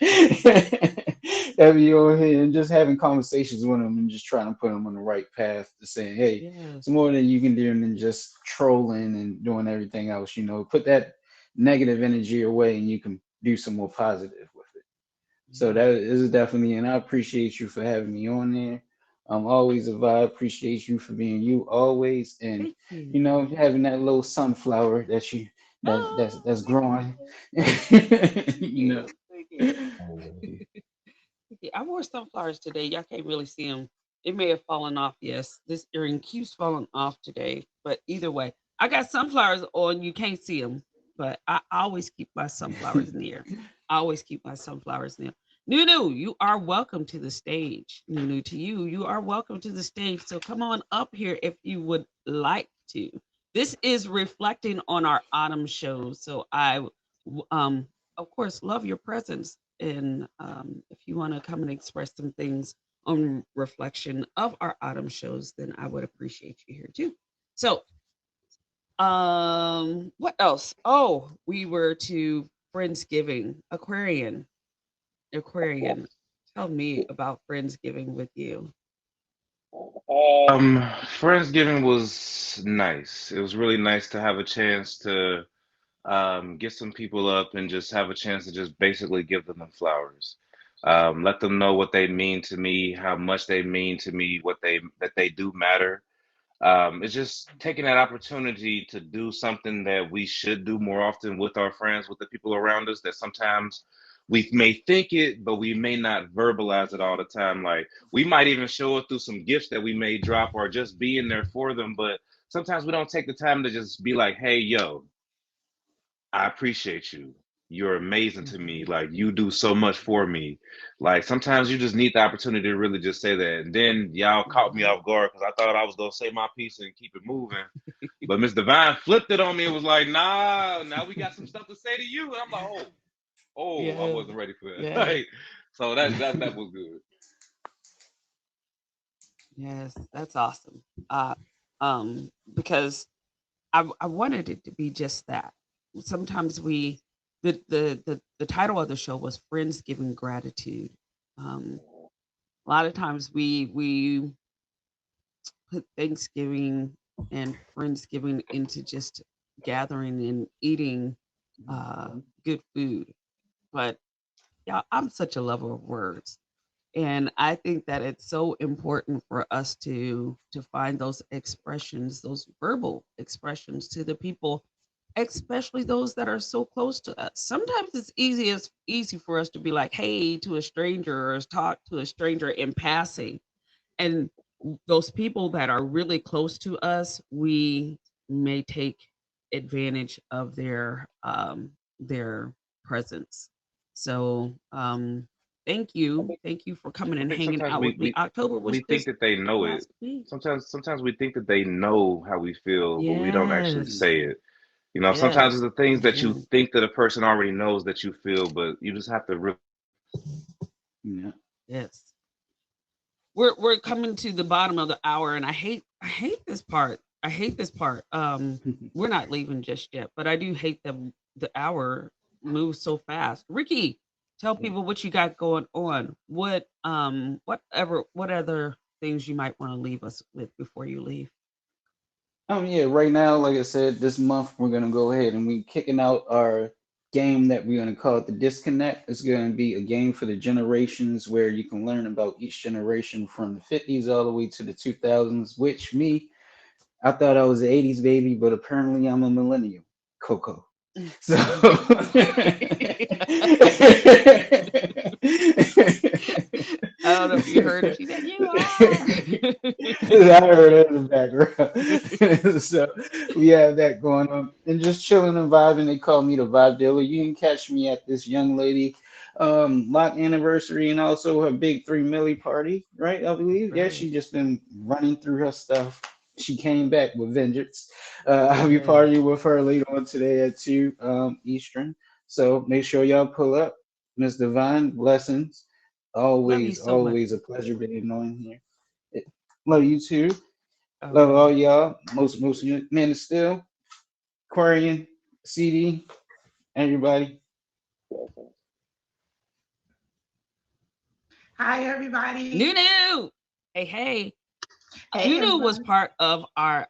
have you on here and just having conversations with them and just trying to put them on the right path to saying, hey, Yes. it's more than you can do than just trolling and doing everything else. Put that negative energy away and you can do some more positive with it. So that is definitely, and I appreciate you for having me on there. I'm always a vibe. Appreciate you for being you always, and Thank you. having that little sunflower that you that's Oh, that's thank growing. you know. you. Thank you. Yeah, I wore sunflowers today. Y'all can't really see them. It may have fallen off. Yes, this earring keeps falling off today. But either way, I got sunflowers on. You can't see them, but I always keep my sunflowers near. I always keep my sunflowers near. Nunu, you are welcome to the stage. Nunu, to you, you are welcome to the stage. So come on up here if you would like to. This is reflecting on our autumn shows. So of course, love your presence. And if you want to come and express some things on reflection of our autumn shows, then I would appreciate you here too. So, what else? Oh, we were to Friendsgiving, Aquarian. Tell me about Friendsgiving with you. Um, Friendsgiving was nice. It was really nice to have a chance to get some people up and just have a chance to just basically give them the flowers. Let them know what they mean to me, how much they mean to me, what they that they do matter. It's just taking that opportunity to do something that we should do more often with our friends, with the people around us, that sometimes we may think it, but we may not verbalize it all the time. Like we might even show it through some gifts that we may drop or just being there for them. But sometimes we don't take the time to just be like, hey, yo, I appreciate you. You're amazing to me. Mhm. Like you do so much for me. Like sometimes you just need the opportunity to really just say that. And then y'all caught me Mhm. off guard because I thought I was gonna say my piece and keep it moving. But Miss Divine flipped it on me and was like, nah, now we got some stuff to say to you. And I'm like, I Yes, wasn't ready for that. yes, Like, so that was good. yes. That's awesome. Because I wanted it to be just that. Sometimes the title of the show was Friends Giving Gratitude. Um, a lot of times we put Thanksgiving and Friendsgiving into just gathering and eating good food. But yeah, I'm such a lover of words. And I think that it's so important for us to find those expressions, those verbal expressions to the people, especially those that are so close to us. Sometimes it's easy for us to be like, hey, to a stranger or talk to a stranger in passing. And those people that are really close to us, we may take advantage of their presence. So thank you for coming I and think hanging sometimes out with me. October was we think just that they know it. last week. Sometimes we think that they know how we feel, but we don't actually Yes, say it. You know, sometimes yes. it's the things that you Hmm. think that a person already knows that you feel, but you just have to Yeah. Yes. We're coming to the bottom of the hour, and I hate this part. I hate this part. We're not leaving just yet, but I do hate the hour moves so fast. Ricky, tell people what you got going on. What other things you might want to leave us with before you leave? Yeah, right now, like I said, this month we're gonna go ahead and we kicking out our game that we're gonna call it the Disconnect. It's gonna be a game for the generations where you can learn about each generation from the 50s all the way to the 2000s, which me, I thought I was the 80s baby, but apparently I'm a millennial. Coco. So I don't know if you heard her. She said, "You I are." heard it in the background. So we have that going on and just chilling and vibing. They call me the vibe dealer. You can catch me at this young lady lock anniversary and also her big 3 milli party, right? I believe. Yeah, Right. she just been running through her stuff. She came back with vengeance. I'll be Yes. partying with her later on today at 2 Eastern. So make sure y'all pull up. Miss Divine, blessings. Love you Always, so much. always a pleasure being on here. Love you too. All Love all right. y'all. Most of you men still. Aquarian, CD, everybody. Hi, everybody. Nunu. Hey, hey. Hey, Nunu was everybody. part of our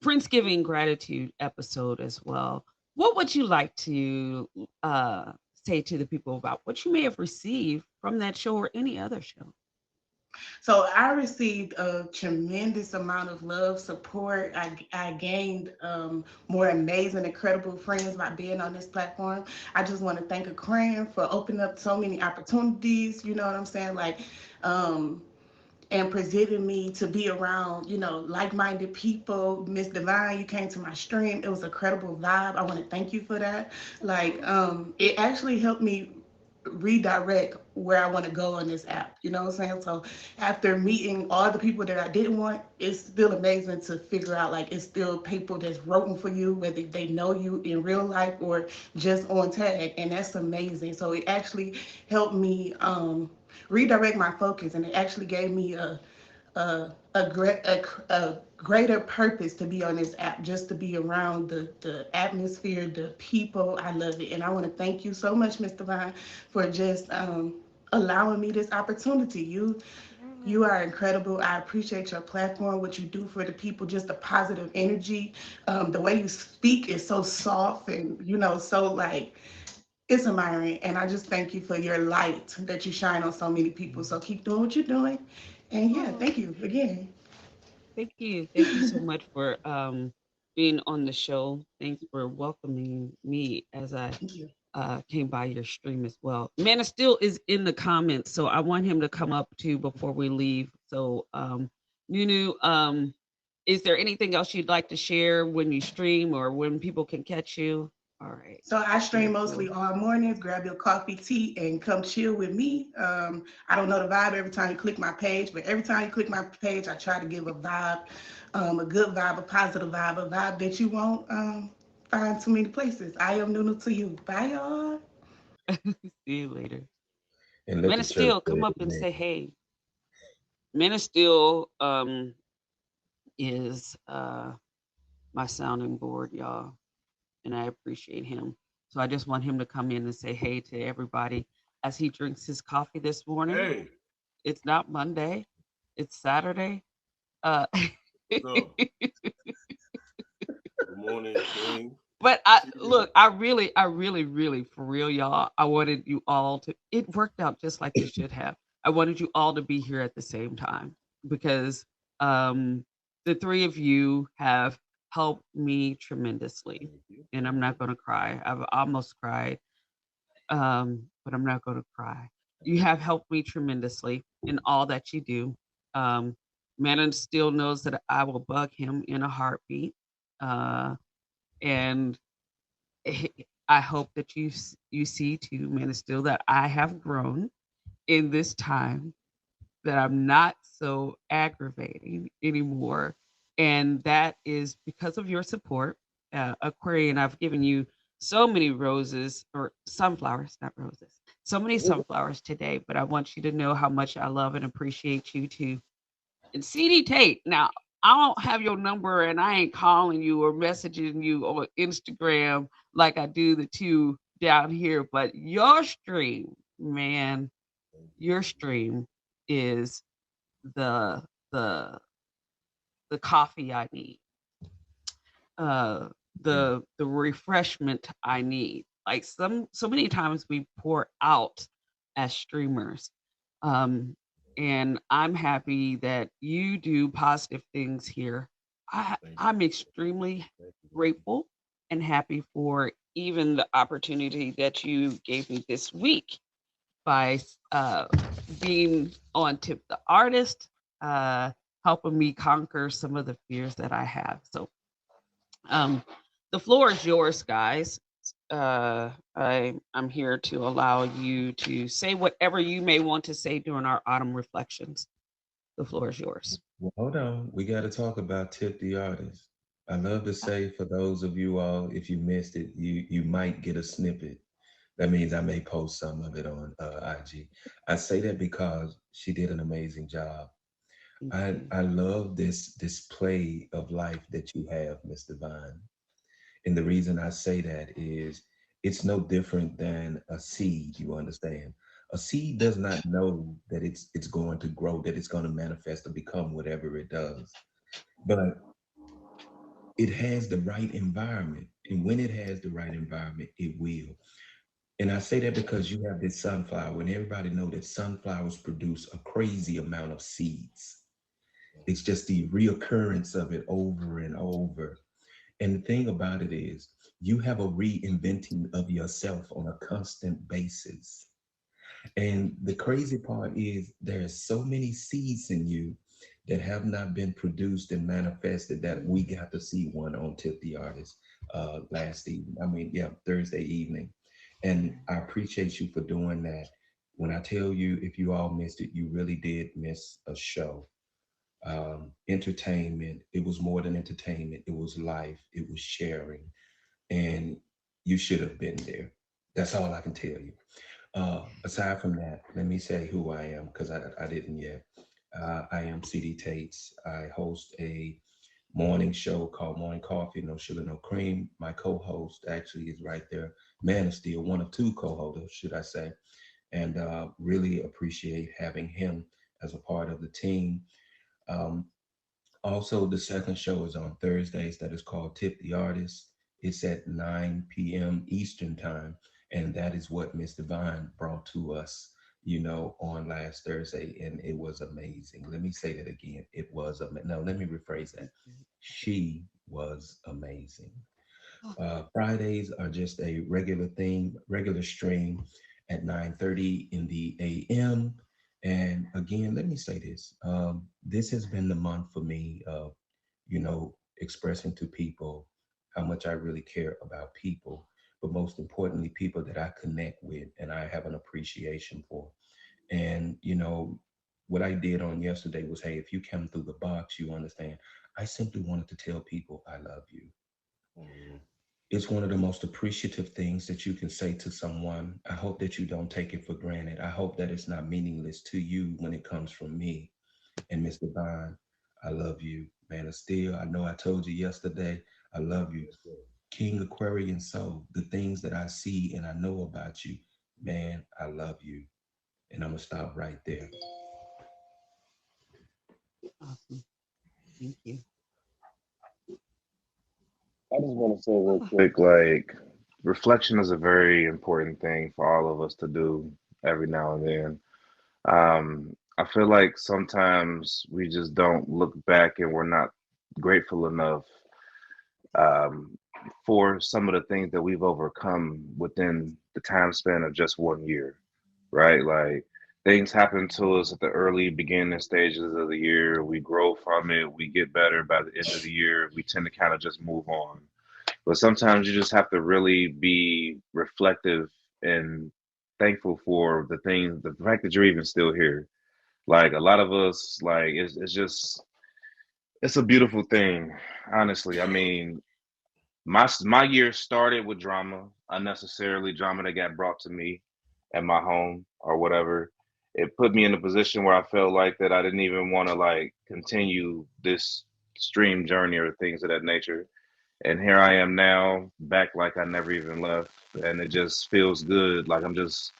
Friendsgiving gratitude episode as well. What would you like to say to the people about what you may have received from that show or any other show? So I received a tremendous amount of love, support. I gained more amazing, incredible friends by being on this platform. I just want to thank Aquarian for opening up so many opportunities. You know what I'm saying? Like, and presenting me to be around, like-minded people. Miss Divine, you came to my stream. It was a credible vibe. I want to thank you for that. Like, it actually helped me redirect where I want to go on this app. You know what I'm saying? So after meeting all the people that I didn't want, it's still amazing to figure out like it's still people that's rooting for you, whether they know you in real life or just on tag. And that's amazing. So it actually helped me redirect my focus, and it actually gave me a greater purpose to be on this app, just to be around the atmosphere, the people. I love it. And I want to thank you so much, Mr. Vine, for just allowing me this opportunity. You are incredible. I appreciate your platform, what you do for the people, just the positive energy. The way you speak is so soft and, so like, it's admiring. And I just thank you for your light that you shine on so many people. So keep doing what you're doing. And yeah, thank you again. Thank you. Thank you so much for being on the show. Thanks for welcoming me as I Thank you. came by your stream as well. Man of Steel is in the comments, so I want him to come up too before we leave. So, Nunu, is there anything else you'd like to share when you stream or when people can catch you? All right. So I Man stream of mostly Steel. all mornings. Grab your coffee, tea, and come chill with me. I don't know the vibe every time you click my page, but every time you click my page, I try to give a vibe, a good vibe, a positive vibe, a vibe that you won't find too many places. I am Nunu to you. Bye, y'all. See you later. And let Man the of church Steel, say come up and amen. say hey. Man of Steel is my sounding board, y'all, and I appreciate him. So I just want him to come in and say hey to everybody as he drinks his coffee this morning. Hey, It's not Monday, it's Saturday. Uh, so good morning, King. but I look, I really, for real, y'all. I wanted you all to. It worked out just like it should have. I wanted you all to be here at the same time because um, the three of you have helped me tremendously, Thank you. and I'm not going to cry. I've almost cried, but I'm not going to cry. You have helped me tremendously in all that you do. Um, Manon still knows that I will bug him in a heartbeat. Uh, and I hope that you see too, man, still that I have grown in this time, that I'm not so aggravating anymore, and that is because of your support. Aquarian, I've given you so many roses or sunflowers, not roses, so many sunflowers today, but I want you to know how much I love and appreciate you too. And CD Tate, now I don't have your number and I ain't calling you or messaging you on Instagram like I do the two down here, but your stream, man, Thank you. your stream is the the the coffee I need, uh, the refreshment I need. Like so many times we pour out as streamers, um, and I'm happy that you do positive things here. Thank I'm extremely Thank you. grateful and happy for even the opportunity that you gave me this week by being on Tip the Artist, uh, helping me conquer some of the fears that I have. So um, the floor is yours, guys. I'm here to allow you to say whatever you may want to say during our autumn reflections. The floor is yours. Well, hold on. We got to talk about Tip the Artist. I love to say for those of you all, if you missed it, you might get a snippet. That means I may post some of it on IG. I say that because she did an amazing job. Thank I you. I love this display of life that you have, Miss Divine. And the reason I say that is it's no different than a seed, you understand. A seed does not know that it's going to grow, that it's going to manifest or become whatever it does. But it has the right environment. And when it has the right environment, it will. And I say that because you have this sunflower, and everybody know that sunflowers produce a crazy amount of seeds. It's just the reoccurrence of it over and over. And the thing about it is, you have a reinventing of yourself on a constant basis. And the crazy part is, there's so many seeds in you that have not been produced and manifested that we got to see one on Tip the Artist last evening. I mean, yeah, Thursday evening. And I appreciate you for doing that. When I tell you, if you all missed it, you really did miss a show. Entertainment, it was more than entertainment, it was life, it was sharing. And you should have been there. That's all I can tell you. Aside from that, let me say who I am, because I didn't yet. I am CD Tates. I host a morning show called Morning Coffee, No Sugar, No Cream. My co-host actually is right there. Man of Steel, one of two co-holders, should I say. And really appreciate having him as a part of the team. Um, Also, the second show is on Thursdays that is called Tip the Artist. It's at 9 p.m. Eastern time. And that is what Miss Divine brought to us, on last Thursday. And it was amazing. Let me say that again. It was amazing. No, let me rephrase that. She was amazing. Fridays are just a regular thing, regular stream at 9:30 in the a.m. And again, let me say this. This has been the month for me of, expressing to people how much I really care about people, but most importantly, people that I connect with and I have an appreciation for. And, what I did on yesterday was, hey, if you come through the box, you understand. I simply wanted to tell people I love you. Mhm. It's one of the most appreciative things that you can say to someone. I hope that you don't take it for granted. I hope that it's not meaningless to you when it comes from me. And Mr. Bond, I love you. Man of Steel, I know I told you yesterday, I love you. King Aquarian Soul, the things that I see and I know about you, man, I love you. And I'm going to stop right there. Awesome. Thank you. I just want to say real quick, like reflection is a very important thing for all of us to do every now and then. I feel like sometimes we just don't look back and we're not grateful enough um, for some of the things that we've overcome within the time span of just 1 year, right? Like things happen to us at the early beginning stages of the year. We grow from it, we get better by the end of the year. We tend to kind of just move on. But sometimes you just have to really be reflective and thankful for the things, the fact that you're even still here. Like a lot of us, like it's just it's a beautiful thing, honestly. I mean, my year started with drama, unnecessarily drama that got brought to me at my home or whatever. It put me in a position where I felt like that I didn't even want to like continue this stream journey or things of that nature. And here I am now, back like I never even left, and it just feels good. Like I'm just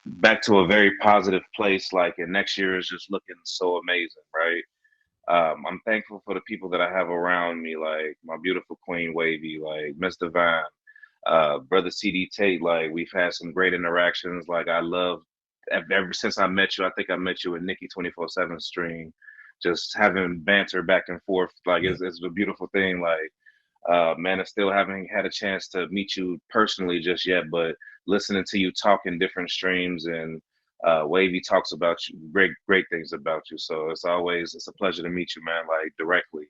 back to a very positive place. Like, and next year is just looking so amazing, right? I'm thankful for the people that I have around me, like my beautiful Queen Wavy, like Miss Divine, Brother CD Tate. Like we've had some great interactions. Like I love ever since I met you. I think I met you in Nikki 24/7 stream, just having banter back and forth. Like Yeah. it's a beautiful thing. Like man, I still haven't had a chance to meet you personally just yet, but listening to you talk in different streams and Wavy talks about you, great things about you. So it's a pleasure to meet you, man, like directly.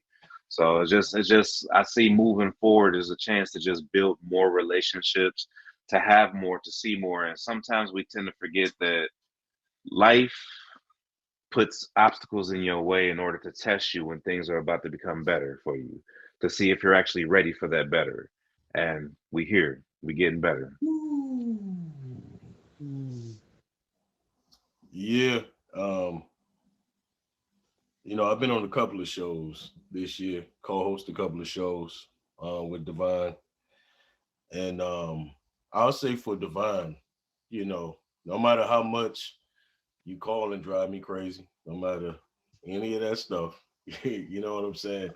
So it's just I see moving forward as a chance to just build more relationships, to have more, to see more. And sometimes we tend to forget that life puts obstacles in your way in order to test you when things are about to become better for you, to see if you're actually ready for that better. And we getting better. Mm. Yeah. Um, I've been on a couple of shows this year, co-host a couple of shows with Divine. And I'll say for Divine, you know, No matter how much you call and drive me crazy, no matter any of that stuff. You know what I'm saying?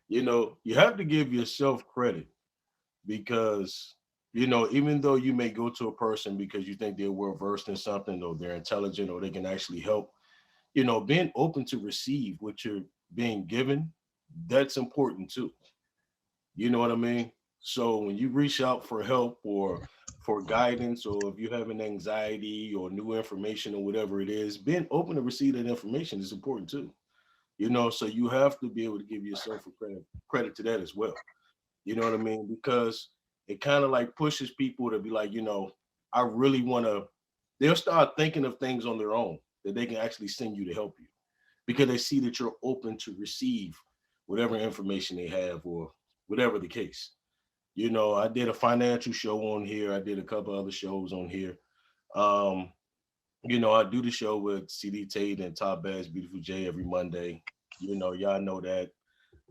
You have to give yourself credit because, even though you may go to a person because you think they're well versed in something or they're intelligent or they can actually help, being open to receive what you're being given, that's important too. You know what I mean? So when you reach out for help or for guidance, or if you're having anxiety or new information or whatever it is, being open to receive that information is important too. So you have to be able to give yourself a credit to that as well. You know what I mean? Because it kind of like pushes people to be like, I really want to, they'll start thinking of things on their own that they can actually send you to help you because they see that you're open to receive whatever information they have or whatever the case. I did a financial show on here. I did a couple other shows on here. Um, I do the show with CD Tate and Top Bass Beautiful J every Monday. Y'all know that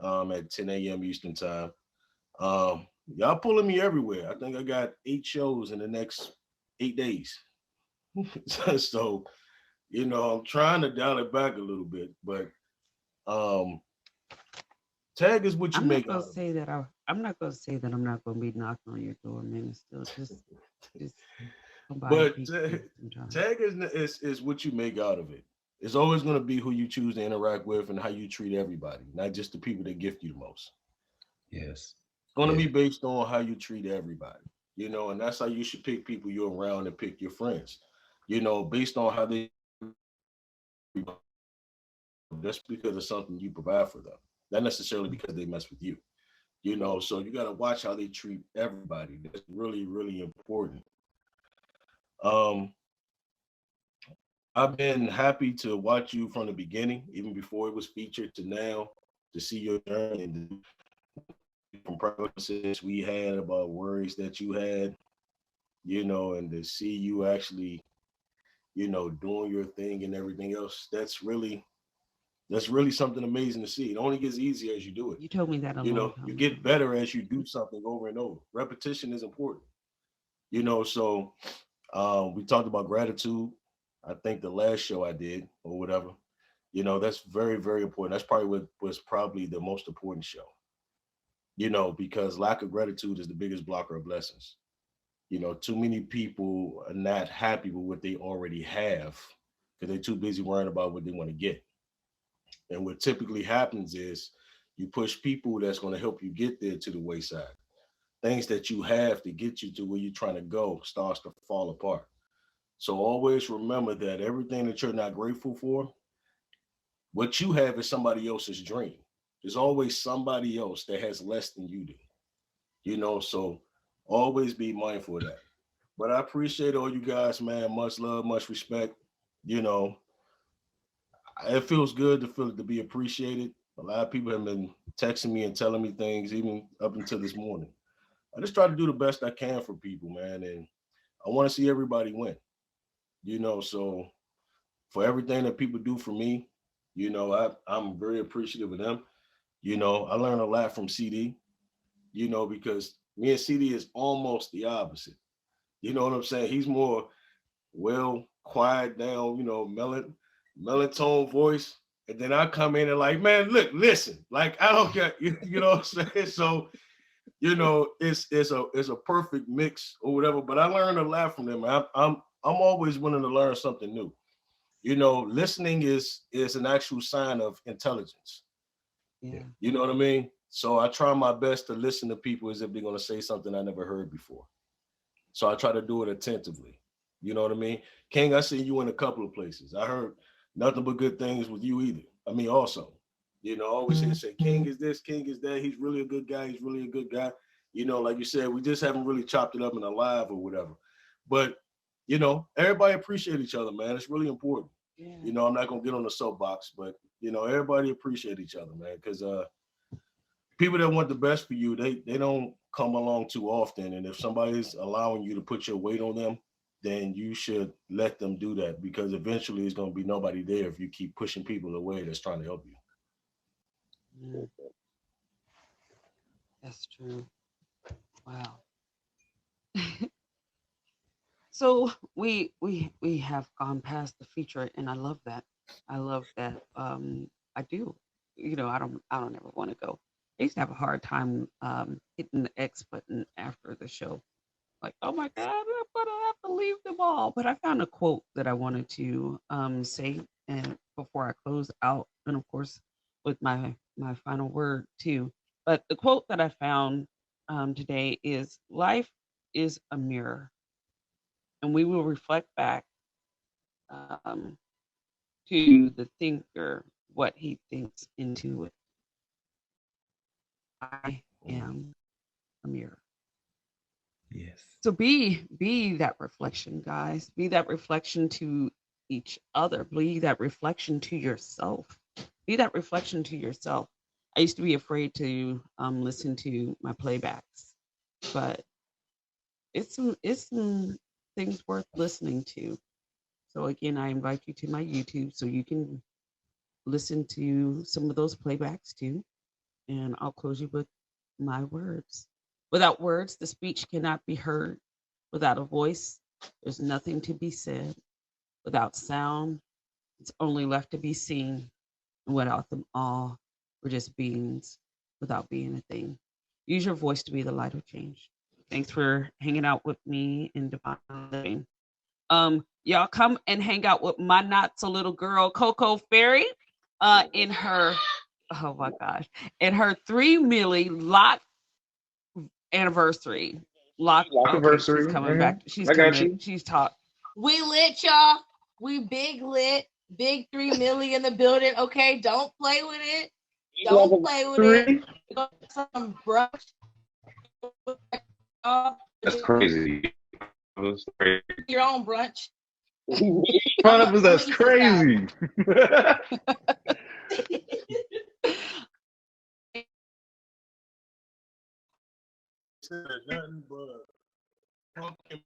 at 10 a.m. Eastern time. Y'all pulling me everywhere. I think I got 8 shows in the next 8 days. So, I'm trying to dial it back a little bit, but tag is what you I'm not make gonna out of it. say that I'm not gonna say that I'm not gonna be knocking on your door, man. It's still just come by and But peek in sometimes. tag is what you make out of it. It's always going to be who you choose to interact with and how you treat everybody, not just the people that gift you the most. Yes. It's going to Yeah. be based on how you treat everybody, and that's how you should pick people you're around and pick your friends, based on how they, just because of something you provide for them, not necessarily because they mess with you, so you got to watch how they treat everybody. That's really, really important. Um, I've been happy to watch you from the beginning, even before it was featured to now, to see your journey and the different processes we had about worries that you had, and to see you actually, doing your thing and everything else. That's really something amazing to see. It only gets easier as you do it. You told me that a long You time ago. get better as you do something over and over. Repetition is important, so we talked about gratitude. I think the last show I did or whatever, that's very, very important. That's probably what was probably the most important show, because lack of gratitude is the biggest blocker of blessings. Too many people are not happy with what they already have because they're too busy worrying about what they want to get. And what typically happens is you push people that's going to help you get there to the wayside. Things that you have to get you to where you're trying to go starts to fall apart. So always remember that everything that you're not grateful for, what you have is somebody else's dream. There's always somebody else that has less than you do, so always be mindful of that. But I appreciate all you guys, man. Much love, much respect. You know, it feels good to be appreciated. A lot of people have been texting me and telling me things even up until this morning. I just try to do the best I can for people, man. And I want to see everybody win, so for everything that people do for me, I'm very appreciative of them. I learned a lot from CD, because me and CD is almost the opposite. You know what I'm saying? He's more well, quiet down, melatonin voice. And then I come in and like, man, look, listen, like I don't get, you know what I'm saying? So, it's a perfect mix or whatever. But I learned a lot from them. I'm always willing to learn something new. Listening is an actual sign of intelligence. Yeah. You know what I mean? So I try my best to listen to people as if they're going to say something I never heard before. So I try to do it attentively. You know what I mean? King, I see you in a couple of places. I heard nothing but good things with you either. I mean, also, I always hear say, King is this, King is that. He's really a good guy. He's really a good guy. Like you said, we just haven't really chopped it up in a live or whatever. But, everybody appreciate each other, man. It's really important. Yeah. I'm not going to get on the soapbox, but, everybody appreciate each other, man. Because people that want the best for you, they don't come along too often. And if somebody's allowing you to put your weight on them, then you should let them do that, because eventually it's going to be nobody there if you keep pushing people away that's trying to help you. Yeah. That's true. Wow. So we have gone past the feature, and I love that. I love that. I do. You know, I don't ever want to go. I used to have a hard time hitting the X button after the show. Like, oh my God, I'm gonna have to leave them all. But I found a quote that I wanted to say and before I close out, and of course with my final word too. But the quote that I found today is life is a mirror, and we will reflect back um, to the thinker what he thinks into it. I am a mirror. Yes. So be that reflection, guys. Be that reflection to each other. Be that reflection to yourself. Be that reflection to yourself. I used to be afraid to listen to my playbacks, but it's some things worth listening to. So again, I invite you to my YouTube so you can listen to some of those playbacks too. And I'll close you with my words. Without words, the speech cannot be heard. Without a voice, there's nothing to be said. Without sound, it's only left to be seen. And without them all, we're just beings without being a thing. Use your voice to be the light of change. Thanks for hanging out with me in Divine Living. Y'all come and hang out with my not so little girl, Coco Fairy, in her, oh my gosh, in her 3 milli lock anniversary. Lock Anniversary, she's coming mhm. back. She's I got coming. you. She's taught. We lit, y'all. We big lit. Big 3 million in the building. Okay, don't play with it. Don't play with it. Go to some brunch. That's crazy. That's crazy. Your own brunch. Pineapples, that's crazy. Said nothing but pumpkin